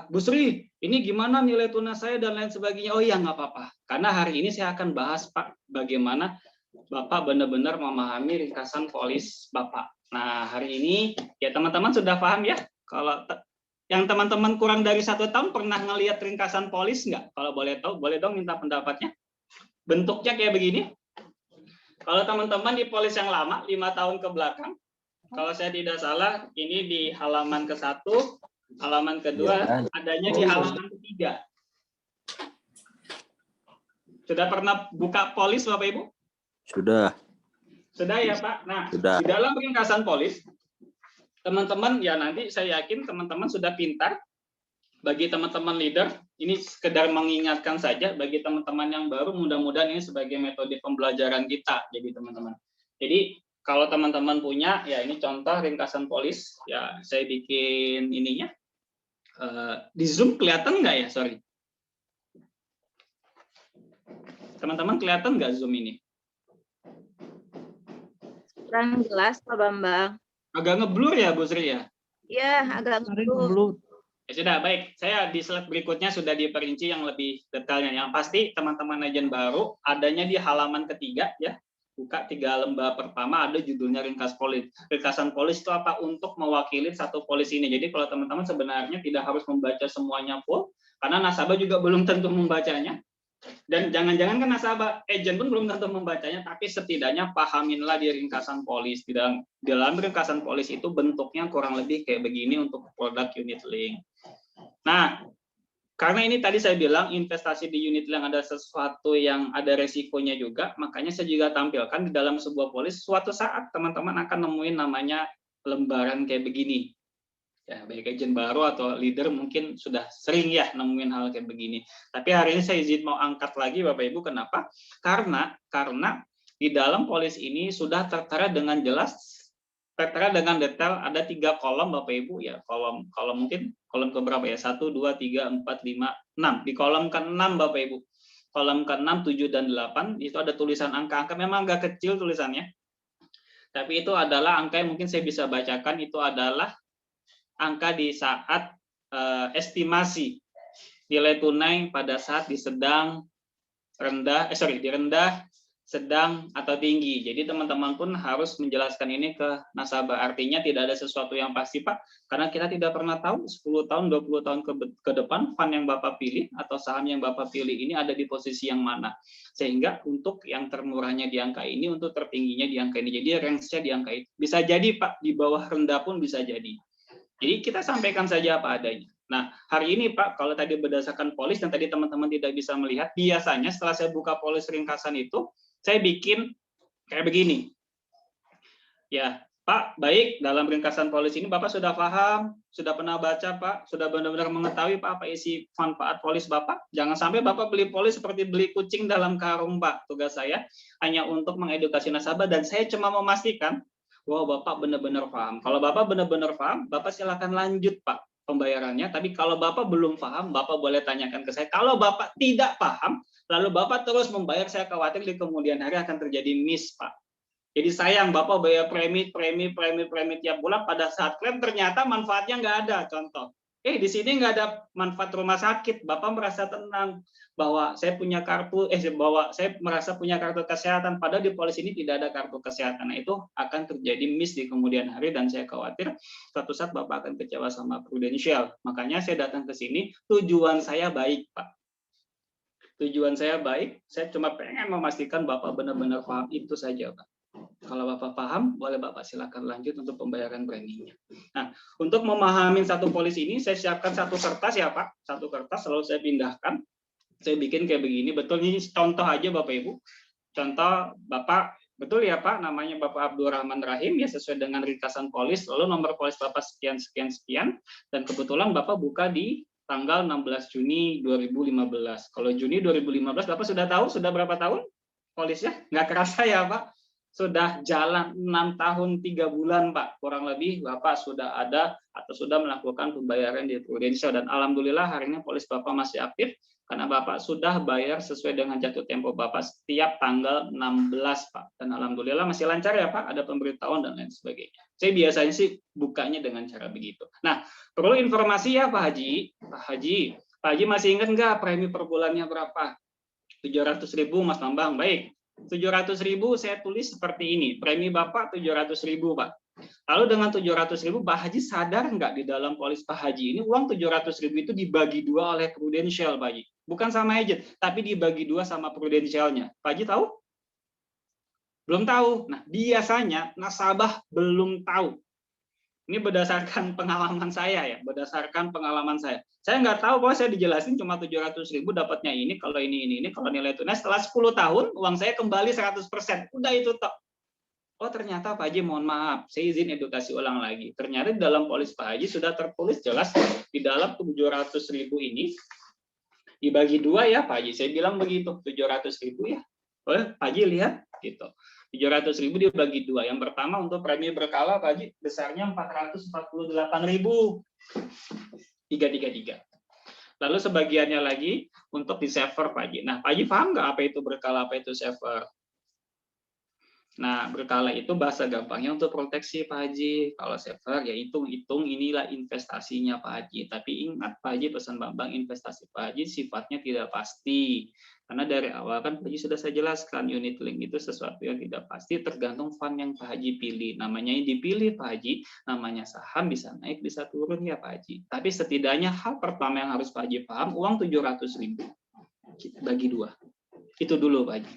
Bu Sri, ini gimana nilai tunas saya dan lain sebagainya. Oh iya, nggak apa-apa. Karena hari ini saya akan bahas, Pak, bagaimana Bapak benar-benar memahami ringkasan polis Bapak. Nah, hari ini ya teman-teman sudah paham ya. Kalau yang teman-teman kurang dari 1 tahun pernah ngelihat ringkasan polis nggak? Kalau boleh tahu, boleh dong minta pendapatnya. Bentuknya kayak begini. Kalau teman-teman di polis yang lama, 5 tahun ke belakang, kalau saya tidak salah, ini di halaman ke-1, halaman kedua, adanya di halaman ketiga. Sudah pernah buka polis, Bapak Ibu? Sudah. Sudah ya, Pak? Nah, Sudah. di dalam ringkasan polis, teman-teman, ya nanti saya yakin teman-teman sudah pintar. Bagi teman-teman leader, ini sekedar mengingatkan saja. Bagi teman-teman yang baru, mudah-mudahan ini sebagai metode pembelajaran kita. Jadi teman-teman. Jadi, kalau teman-teman punya, ya ini contoh ringkasan polis. Ya, saya bikin ininya. Di Zoom kelihatan nggak ya? Sorry. Teman-teman kelihatan nggak Zoom ini? Kurang jelas, Pak Bambang. Agak ngeblur ya, Bu Sri ya? Iya, agak ngeblur. Ya sudah, baik. Saya di slide berikutnya sudah diperinci yang lebih detailnya. Yang pasti teman-teman agen baru adanya di halaman ketiga ya. Buka 3 lembar pertama ada judulnya ringkas polis. Ringkasan polis itu apa? Untuk mewakili satu polis ini. Jadi kalau teman-teman sebenarnya tidak harus membaca semuanya full, karena nasabah juga belum tentu membacanya. Dan jangan-jangan kan nasabah, agent pun belum tentu membacanya, tapi setidaknya pahaminlah di ringkasan polis. Di dalam ringkasan polis itu bentuknya kurang lebih kayak begini untuk produk unit link. Nah, karena ini tadi saya bilang investasi di unit link ada sesuatu yang ada resikonya juga, makanya saya juga tampilkan di dalam sebuah polis suatu saat teman-teman akan nemuin namanya lembaran kayak begini. Ya, baik agent baru atau leader mungkin sudah sering ya nemuin hal kayak begini. Tapi hari ini saya izin mau angkat lagi Bapak Ibu, kenapa? Karena di dalam polis ini sudah tertera dengan jelas, tertera dengan detail, ada 3 kolom Bapak Ibu ya, kolom mungkin kolom keberapa ya, 1, 2, 3, 4, 5, 6. Di kolom ke-6 Bapak Ibu, kolom ke-6, 7, dan 8 itu ada tulisan angka-angka, memang agak kecil tulisannya, tapi itu adalah angka yang mungkin saya bisa bacakan. Itu adalah angka di saat estimasi nilai tunai pada saat di sedang rendah, di rendah, sedang, atau tinggi. Jadi teman-teman pun harus menjelaskan ini ke nasabah. Artinya tidak ada sesuatu yang pasti, Pak, karena kita tidak pernah tahu 10 tahun, 20 tahun ke depan fund yang Bapak pilih atau saham yang Bapak pilih ini ada di posisi yang mana. Sehingga untuk yang termurahnya di angka ini, untuk tertingginya di angka ini. Jadi range-nya di angka itu. Bisa jadi, Pak, di bawah rendah pun bisa jadi. Jadi kita sampaikan saja apa adanya. Nah, hari ini Pak, kalau tadi berdasarkan polis dan tadi teman-teman tidak bisa melihat, biasanya setelah saya buka polis ringkasan itu, saya bikin kayak begini. Ya, Pak, baik, dalam ringkasan polis ini Bapak sudah paham, sudah pernah baca Pak, sudah benar-benar mengetahui Pak apa isi manfaat polis Bapak. Jangan sampai Bapak beli polis seperti beli kucing dalam karung Pak. Tugas saya hanya untuk mengedukasi nasabah dan saya cuma memastikan bahwa Bapak benar-benar paham. Kalau Bapak benar-benar paham, Bapak silakan lanjut Pak pembayarannya. Tapi kalau Bapak belum paham, Bapak boleh tanyakan ke saya. Kalau Bapak tidak paham, lalu Bapak terus membayar, saya khawatir di kemudian hari akan terjadi miss, Pak. Jadi sayang Bapak bayar premi tiap bulan, pada saat klaim ternyata manfaatnya nggak ada. Contoh, di sini nggak ada manfaat rumah sakit, Bapak merasa tenang bahwa saya punya kartu, bahwa saya merasa punya kartu kesehatan, padahal di polis ini tidak ada kartu kesehatan. Nah, itu akan terjadi miss di kemudian hari dan saya khawatir suatu saat Bapak akan kecewa sama Prudential. Makanya saya datang ke sini, tujuan saya baik, Pak. Tujuan saya baik, saya cuma pengen memastikan Bapak benar-benar paham, itu saja, Pak. Kalau Bapak paham, boleh Bapak silakan lanjut untuk pembayaran preminya. Nah, untuk memahami satu polis ini, saya siapkan satu kertas ya Pak, satu kertas selalu saya pindahkan. Saya bikin kayak begini, betul ini contoh aja Bapak Ibu. Contoh Bapak, betul ya Pak, namanya Bapak Abdul Rahman Rahim, ya sesuai dengan ringkasan polis, lalu nomor polis Bapak sekian, dan kebetulan Bapak buka di tanggal 16 Juni 2015. Kalau Juni 2015, Bapak sudah tahu, sudah berapa tahun polisnya? Nggak kerasa ya Pak, sudah jalan 6 tahun 3 bulan Pak, kurang lebih Bapak sudah ada atau sudah melakukan pembayaran di Prudential, dan alhamdulillah hari ini polis Bapak masih aktif, karena Bapak sudah bayar sesuai dengan jatuh tempo Bapak setiap tanggal 16 Pak, dan alhamdulillah masih lancar ya Pak, ada pemberitahuan dan lain sebagainya. Saya biasanya sih bukanya dengan cara begitu. Nah, perlu informasi ya Pak Haji. Pak Haji masih ingat nggak premi per bulannya berapa? 700.000 Mas Bambang. Baik, 700.000 saya tulis seperti ini. Premi Bapak 700.000 Pak. Lalu dengan 700.000 Pak Haji sadar nggak di dalam polis Pak Haji ini uang 700.000 itu dibagi 2 oleh Prudential Pak Haji. Bukan sama agent, tapi dibagi 2 sama Prudentialnya. Pak Haji tahu? Belum tahu. Nah, biasanya nasabah belum tahu. Ini berdasarkan pengalaman saya ya, berdasarkan pengalaman saya. Saya nggak tahu, bahwa saya dijelasin cuma 700.000 dapatnya ini, kalau ini, kalau nilai tunai setelah 10 tahun uang saya kembali 100%. Udah itu tok. Oh ternyata Pak Haji, mohon maaf, saya izin edukasi ulang lagi. Ternyata di dalam polis Pak Haji sudah tertulis jelas di dalam 700.000 ini dibagi 2 ya Pak Haji. Saya bilang begitu, 700.000 ya. Oh, Pak Haji lihat gitu. 700.000 dibagi 2. Yang pertama untuk premi berkala Pak Haji besarnya 448.000. 333. Lalu sebagiannya lagi untuk di saver Pak Haji. Nah, Pak Haji paham nggak apa itu berkala, apa itu saver? Nah, berkala itu bahasa gampangnya untuk proteksi Pak Haji. Kalau saver ya hitung-hitung, inilah investasinya Pak Haji. Tapi ingat Pak Haji, pesan Bambang, investasi Pak Haji sifatnya tidak pasti. Karena dari awal kan Pak Haji sudah saya jelaskan, unit link itu sesuatu yang tidak pasti, tergantung fund yang Pak Haji pilih. Namanya yang dipilih Pak Haji, namanya saham, bisa naik, bisa turun ya Pak Haji. Tapi setidaknya hal pertama yang harus Pak Haji paham, uang 700.000 bagi 2. Itu dulu Pak Haji.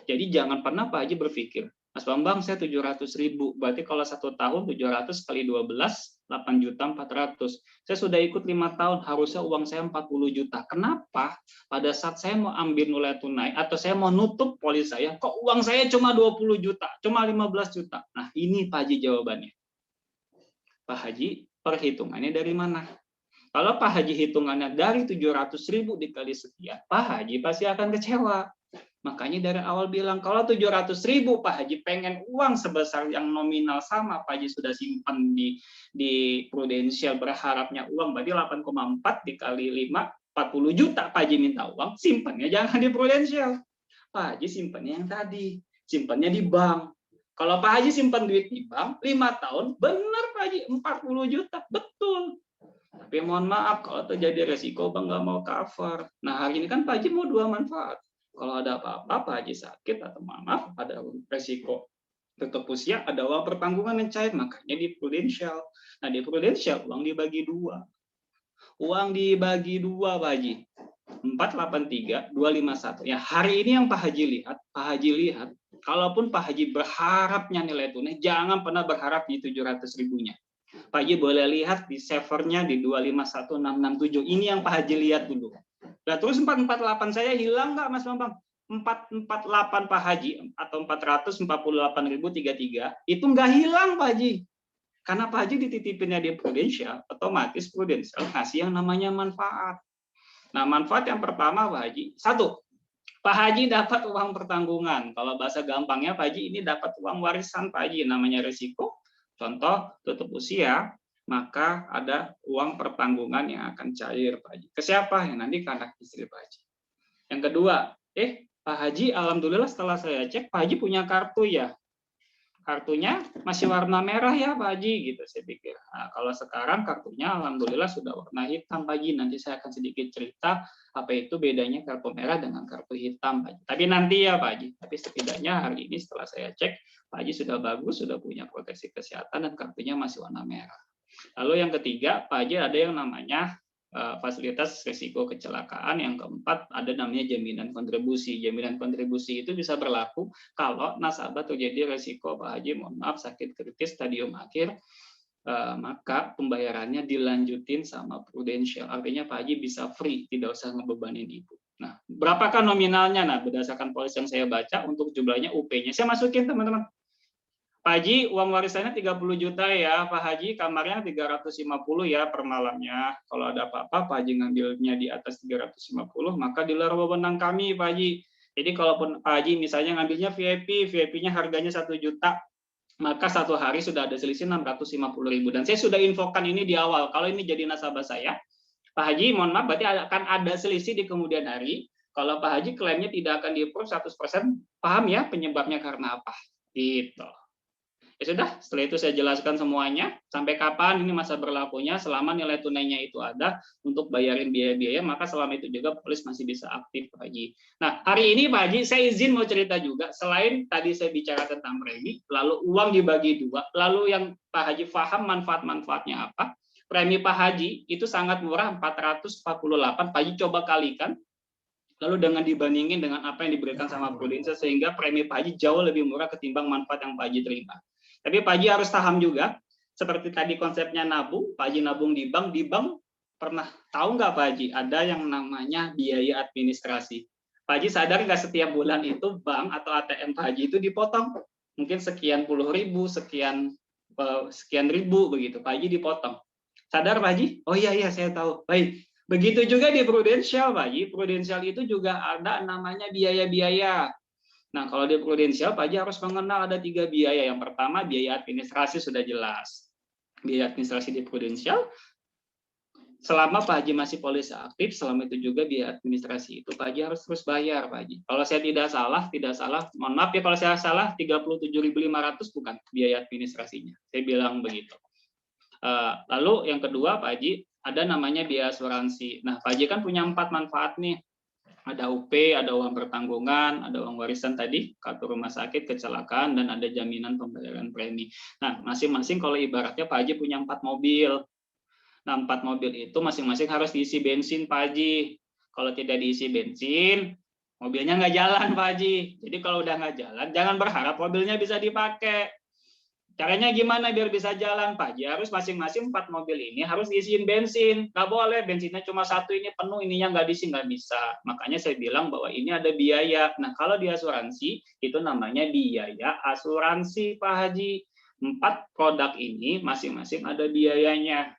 Jadi jangan pernah Pak Haji berpikir, Mas Bambang saya 700.000, berarti kalau 1 tahun 700 kali 12, 8.400.000. Saya sudah ikut 5 tahun, harusnya uang saya 40 juta. Kenapa? Pada saat saya mau ambil nilai tunai, atau saya mau nutup polis saya, kok uang saya cuma 20 juta, cuma 15 juta. Nah ini Pak Haji jawabannya. Pak Haji, perhitungannya dari mana? Kalau Pak Haji hitungannya dari 700.000 dikali sekian, Pak Haji pasti akan kecewa. Makanya dari awal bilang, kalau 700.000 Pak Haji pengen uang sebesar yang nominal sama, Pak Haji sudah simpan di Prudential, berharapnya uang, berarti 8,4 dikali 5, 40 juta Pak Haji minta uang, simpannya jangan di Prudential. Pak Haji simpannya yang tadi, simpannya di bank. Kalau Pak Haji simpan duit di bank, 5 tahun, benar Pak Haji, 40 juta, betul. Tapi mohon maaf, kalau terjadi resiko, Bang nggak mau cover. Nah hari ini kan Pak Haji mau 2 manfaat. Kalau ada apa-apa, Pak Haji sakit atau maaf, ada resiko tutup usia, ada uang pertanggungan yang cair, makanya di Prudential. Nah, di Prudential uang dibagi dua. Uang dibagi dua, Pak Haji. 483, 251. Ya, hari ini yang Pak Haji lihat, kalaupun Pak Haji berharapnya nilai tunai, jangan pernah berharap di 700 ribunya. Pak Haji boleh lihat di savernya di 251667. Ini yang Pak Haji lihat dulu. Nah, terus 448 saya hilang nggak, Mas Bambang? 448 Pak Haji atau 448.033 itu nggak hilang, Pak Haji. Karena Pak Haji dititipinnya di Prudential, otomatis Prudential ngasih yang namanya manfaat. Nah, manfaat yang pertama, Pak Haji, satu, Pak Haji dapat uang pertanggungan. Kalau bahasa gampangnya, Pak Haji ini dapat uang warisan, Pak Haji, namanya risiko. Contoh, tutup usia, maka ada uang pertanggungan yang akan cair, Pak Haji. Ke siapa? Yang nanti ke anak istri Pak Haji. Yang kedua, Pak Haji, alhamdulillah setelah saya cek, Pak Haji punya kartu ya. Kartunya masih warna merah ya Pak Haji, gitu saya pikir. Nah, kalau sekarang kartunya alhamdulillah sudah warna hitam, Pak Haji. Nanti saya akan sedikit cerita apa itu bedanya kartu merah dengan kartu hitam, Pak Haji. Tapi nanti ya Pak Haji. Tapi setidaknya hari ini setelah saya cek, Pak Haji sudah bagus, sudah punya proteksi kesehatan dan kartunya masih warna merah. Lalu yang ketiga, Pak Haji ada yang namanya fasilitas risiko kecelakaan. Yang keempat ada namanya jaminan kontribusi. Jaminan kontribusi itu bisa berlaku kalau nasabah terjadi risiko Pak Haji, mohon maaf, sakit kritis stadium akhir, maka pembayarannya dilanjutin sama Prudential. Artinya Pak Haji bisa free, tidak usah ngebebanin ibu. Nah, berapakah nominalnya? Nah, berdasarkan polis yang saya baca, untuk jumlahnya UP-nya saya masukin, teman-teman. Pak Haji, uang warisannya 30 juta ya, Pak Haji, kamarnya 350 ya per malamnya. Kalau ada apa-apa, Pak Haji ngambilnya di atas 350, maka di luar wewenang kami, Pak Haji. Jadi kalaupun Pak Haji misalnya ngambilnya VIP-nya harganya 1 juta, maka satu hari sudah ada selisih 650.000. Dan saya sudah infokan ini di awal, kalau ini jadi nasabah saya, Pak Haji, mohon maaf, berarti akan ada selisih di kemudian hari. Kalau Pak Haji klaimnya tidak akan di-approve 100%, paham ya penyebabnya karena apa? Gitu. Ya sudah, setelah itu saya jelaskan semuanya, sampai kapan ini masa berlakunya, selama nilai tunainya itu ada untuk bayarin biaya-biaya, maka selama itu juga polis masih bisa aktif, Pak Haji. Nah, hari ini Pak Haji, saya izin mau cerita juga, selain tadi saya bicara tentang premi, lalu uang dibagi dua, lalu yang Pak Haji paham manfaat-manfaatnya apa, premi Pak Haji itu sangat murah, 448, Pak Haji coba kalikan, lalu dengan dibandingin dengan apa yang diberikan sama Prudential, sehingga premi Pak Haji jauh lebih murah ketimbang manfaat yang Pak Haji terima. Tapi Pak Haji harus paham juga, seperti tadi konsepnya nabung, Pak Haji nabung di bank pernah tahu nggak Pak Haji, ada yang namanya biaya administrasi. Pak Haji sadar nggak setiap bulan itu bank atau ATM Pak Haji itu dipotong, mungkin sekian puluh ribu, sekian ribu begitu, Pak Haji dipotong. Sadar Pak Haji? Oh iya saya tahu. Baik. Begitu juga di Prudential, Pak Haji. Prudential itu juga ada namanya biaya-biaya. Nah, kalau di Prudential, Pak Haji harus mengenal ada 3 biaya. Yang pertama, biaya administrasi sudah jelas. Biaya administrasi di Prudential, selama Pak Haji masih polis aktif, selama itu juga biaya administrasi itu Pak Haji harus terus bayar, Pak Haji. Kalau saya tidak salah, mohon maaf ya kalau saya salah, 37.500 bukan biaya administrasinya. Saya bilang begitu. Lalu yang kedua, Pak Haji, ada namanya biaya asuransi. Nah, Pak Haji kan punya 4 manfaat nih. Ada UP, ada uang pertanggungan, ada uang warisan tadi, kartu rumah sakit, kecelakaan, dan ada jaminan pembayaran premi. Nah, masing-masing kalau ibaratnya Pak Haji punya 4 mobil. Nah, 4 mobil itu masing-masing harus diisi bensin, Pak Haji. Kalau tidak diisi bensin, mobilnya nggak jalan, Pak Haji. Jadi kalau udah nggak jalan, jangan berharap mobilnya bisa dipakai. Caranya gimana biar bisa jalan, Pak Haji? Harus masing-masing 4 mobil ini harus diisiin bensin. Nggak boleh bensinnya cuma 1 ini penuh, ininya nggak diisi, nggak bisa. Makanya saya bilang bahwa ini ada biaya. Nah, kalau di asuransi, itu namanya biaya asuransi, Pak Haji. 4 produk ini masing-masing ada biayanya.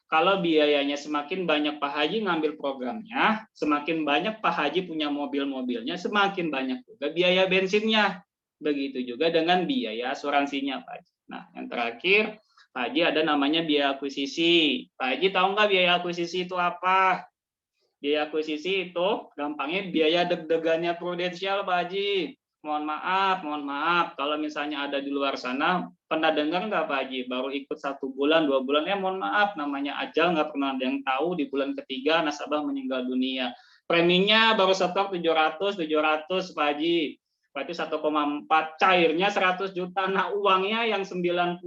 Kalau biayanya semakin banyak Pak Haji ngambil programnya, semakin banyak Pak Haji punya mobil-mobilnya, semakin banyak juga biaya bensinnya. Begitu juga dengan biaya asuransinya, Pak Haji. Nah, yang terakhir, Pak Haji ada namanya biaya akuisisi. Pak Haji tahu nggak biaya akuisisi itu apa? Biaya akuisisi itu gampangnya biaya deg-degannya Prudential, Pak Haji. Mohon maaf, kalau misalnya ada di luar sana, pernah dengar nggak Pak Haji, baru ikut 1 bulan, 2 bulan, mohon maaf, namanya ajal, nggak pernah ada yang tahu, di bulan ketiga nasabah meninggal dunia. Preminya baru setor 700 Pak Haji. Berarti 1,4, cairnya 100 juta. Nah, uangnya yang 98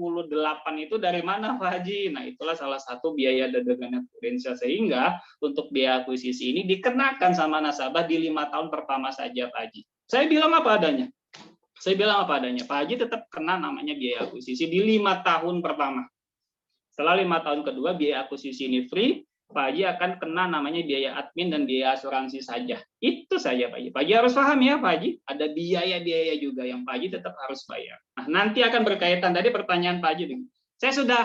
itu dari mana Pak Haji? Nah, itulah salah satu biaya dagangan prudensial, sehingga untuk biaya akuisisi ini dikenakan sama nasabah di 5 tahun pertama saja Pak Haji. Saya bilang apa adanya. Pak Haji tetap kena namanya biaya akuisisi di 5 tahun pertama. Setelah 5 tahun kedua, biaya akuisisi ini free, Pak Haji akan kena namanya biaya admin dan biaya asuransi saja. Itu saja Pak Haji. Pak Haji harus paham ya Pak Haji, ada biaya-biaya juga yang Pak Haji tetap harus bayar. Nah, nanti akan berkaitan, tadi pertanyaan Pak Haji, saya sudah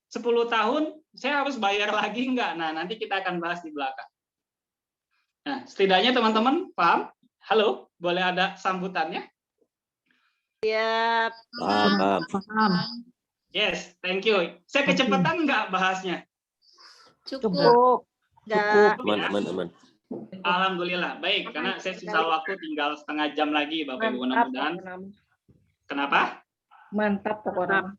10 tahun, saya harus bayar lagi enggak? Nah, nanti kita akan bahas di belakang. Nah, setidaknya teman-teman paham? Halo, boleh ada sambutannya? Siap. Paham. Yes, thank you. Saya kecepatan enggak bahasnya? Cukup. Enggak. Aman. Alhamdulillah, baik. Karena saya sisa waktu tinggal setengah jam lagi, Bapak Ibu. Mudah-mudahan. Kenapa? Mantap pokoknya.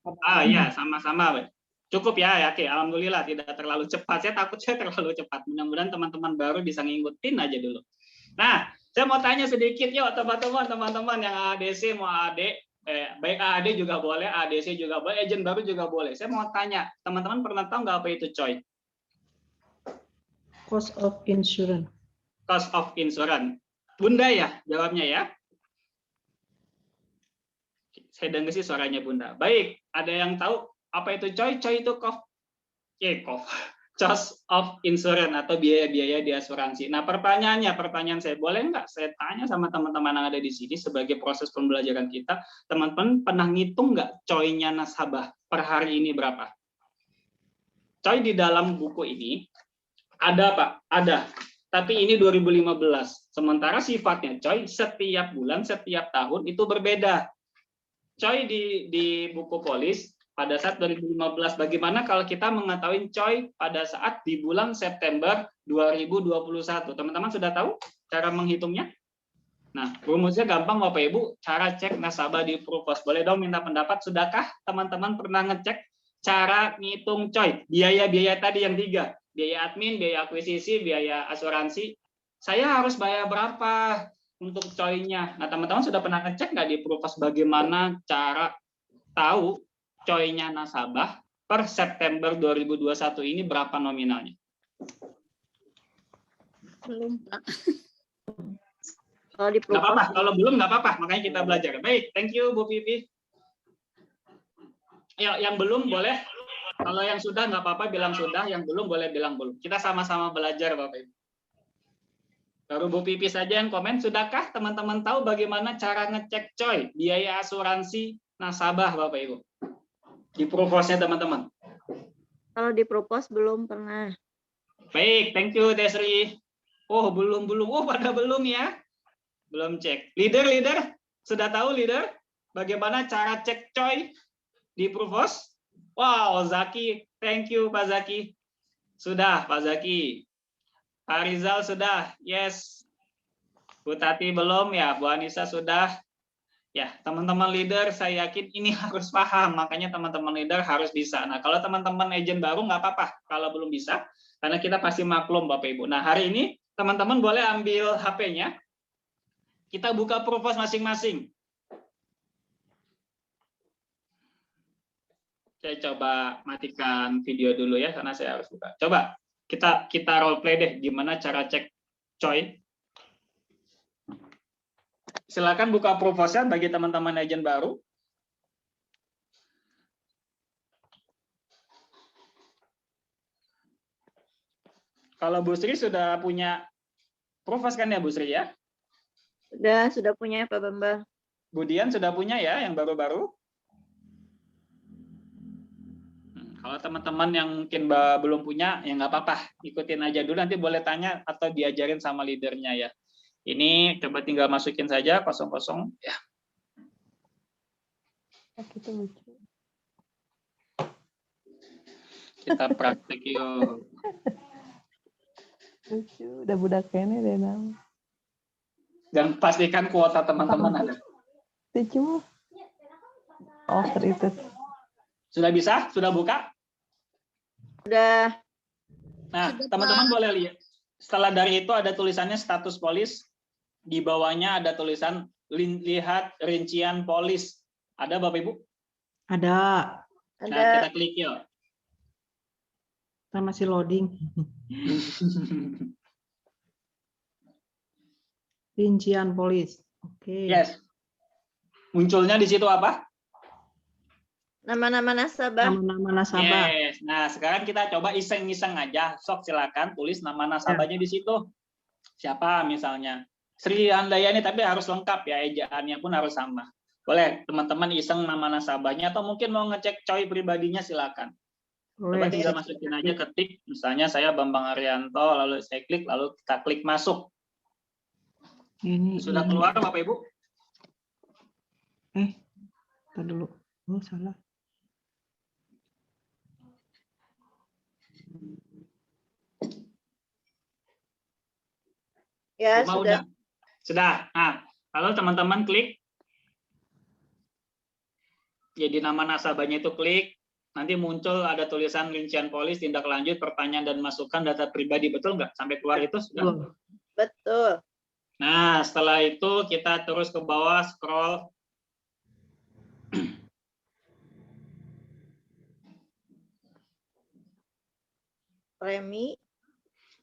Ya, sama-sama. Cukup ya, oke. Alhamdulillah, tidak terlalu cepat. Saya takut saya terlalu cepat. Mudah-mudahan teman-teman baru bisa ngikutin aja dulu. Nah, saya mau tanya sedikit yuk teman-teman yang ADC mau AD. Baik AAD juga boleh, ADC juga boleh, agent baru juga boleh. Saya mau tanya, teman-teman pernah tahu nggak apa itu COI? Cost of insurance. Cost of insurance. Bunda ya jawabnya ya. Saya dengar sih suaranya Bunda. Baik, ada yang tahu apa itu COI? COI itu cost of insurance atau biaya-biaya di asuransi. Nah, pertanyaan saya, boleh nggak saya tanya sama teman-teman yang ada di sini sebagai proses pembelajaran kita, teman-teman pernah ngitung nggak COI-nya nasabah per hari ini berapa? COI di dalam buku ini ada Pak, ada. Tapi ini 2015. Sementara sifatnya COI setiap bulan, setiap tahun itu berbeda. COI di buku polis pada saat 2015, bagaimana kalau kita mengetahui COI pada saat di bulan September 2021? Teman-teman sudah tahu cara menghitungnya? Nah, rumusnya gampang Bapak Ibu, cara cek nasabah di Prupos. Boleh dong minta pendapat, sudahkah teman-teman pernah ngecek cara ngitung COI? Biaya-biaya tadi yang 3, biaya admin, biaya akuisisi, biaya asuransi. Saya harus bayar berapa untuk COI-nya? Nah, teman-teman sudah pernah ngecek nggak di Prupos bagaimana cara tahu COI-nya nasabah per September 2021 ini berapa nominalnya? Belum, Pak. Kalau di Nggak apa-apa, kalau belum nggak apa-apa, makanya kita belajar. Baik, thank you Bu Vivi. Ya, yang belum boleh, kalau yang sudah nggak apa-apa bilang sudah, yang belum boleh bilang belum. Kita sama-sama belajar Bapak Ibu. Baru Bu Vivi saja yang komen, sudahkah teman-teman tahu bagaimana cara ngecek COI, biaya asuransi nasabah Bapak Ibu? Di Prupos-nya teman-teman. Kalau di Propos belum pernah. Baik, thank you Desri. Oh, belum. Oh, pada belum ya. Belum cek. Leader, sudah tahu leader? Bagaimana cara cek COI di Prupos? Wow, Zaki. Thank you Pak Zaki. Sudah, Pak Zaki. Pak Rizal sudah. Yes. Bu Tati belum ya. Bu Anissa sudah. Ya, teman-teman leader, saya yakin ini harus paham. Makanya teman-teman leader harus bisa. Nah, kalau teman-teman agent baru nggak apa-apa kalau belum bisa, karena kita pasti maklum Bapak Ibu. Nah, hari ini teman-teman boleh ambil HP-nya. Kita buka Prupos masing-masing. Saya coba matikan video dulu ya, karena saya harus buka. Coba kita role play deh, gimana cara cek COI. Silakan buka Prupos-nya bagi teman-teman agent baru. Kalau Bu Sri sudah punya Prupos kan ya Bu Sri ya? Sudah punya Pak Bambang. Bu Dian sudah punya ya yang baru-baru? Kalau teman-teman yang mungkin belum punya, ya nggak apa-apa. Ikutin aja dulu, nanti boleh tanya atau diajarin sama leadernya ya. Ini coba tinggal masukin saja 00 ya. Kita praktek yuk. Lucu, udah budak kene deh nam. Dan pastikan kuota teman-teman ada. Lucu. Oh, itu. Sudah bisa? Sudah buka? Sudah. Nah, teman-teman boleh lihat. Setelah dari itu ada tulisannya status polis. Di bawahnya ada tulisan lihat rincian polis. Ada Bapak Ibu? Ada. Nah, Ada. kita klik yuk. Kita masih loading. Rincian polis. Oke. Yes. Munculnya di situ apa? Nama-nama nasabah. Nama-nama nasabah. Yes. Nah, sekarang kita coba iseng-iseng aja. Sok silakan tulis nama nasabahnya di situ. Siapa misalnya? Sri Handayani, tapi harus lengkap ya, ejaannya pun harus sama. Boleh teman-teman iseng nama nasabahnya atau mungkin mau ngecek Choi pribadinya silakan. Coba Boleh. tinggal masukin aja, ketik. Misalnya saya Bambang Arianto, lalu saya klik, lalu kita klik masuk. Ini Sudah ini. keluar Bapak Ibu? Tar dulu. Oh, salah. Ya, Semua sudah. Sudah. Nah, lalu teman-teman klik. Jadi nama nasabahnya itu klik. Nanti muncul ada tulisan rincian polis, tindak lanjut, pertanyaan dan masukan data pribadi. Betul nggak? Sampai keluar itu sudah? Betul. Nah, setelah itu kita terus ke bawah, scroll. Premi.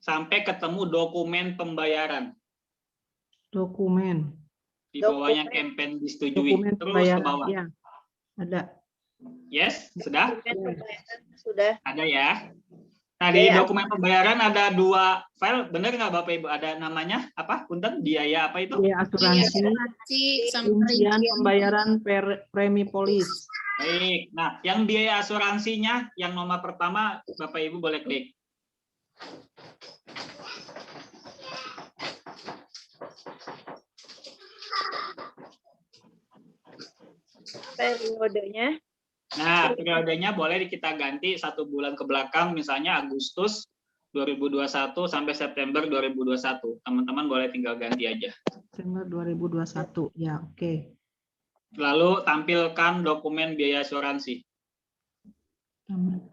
Sampai ketemu dokumen pembayaran. Dokumen. Di bawahnya Dokumen. campaign disetujui. Dokumen Terus ke pembayaran. bawah. Ya. Ada. Yes, sudah? Dokumen pembayaran sudah. Ada ya. Nah, di Iya. dokumen pembayaran ada 2 file. Benar nggak Bapak Ibu? Ada namanya apa? Punten, biaya apa itu? Biaya asuransi. Rincian pembayaran premi polis. Baik. Nah, yang biaya asuransinya, yang nomor pertama, Bapak Ibu boleh klik. Periodenya. Nah, periodenya boleh kita ganti 1 bulan ke belakang, misalnya Agustus 2021 sampai September 2021. Teman-teman boleh tinggal ganti aja. September 2021. Ya, oke. Lalu tampilkan dokumen biaya asuransi.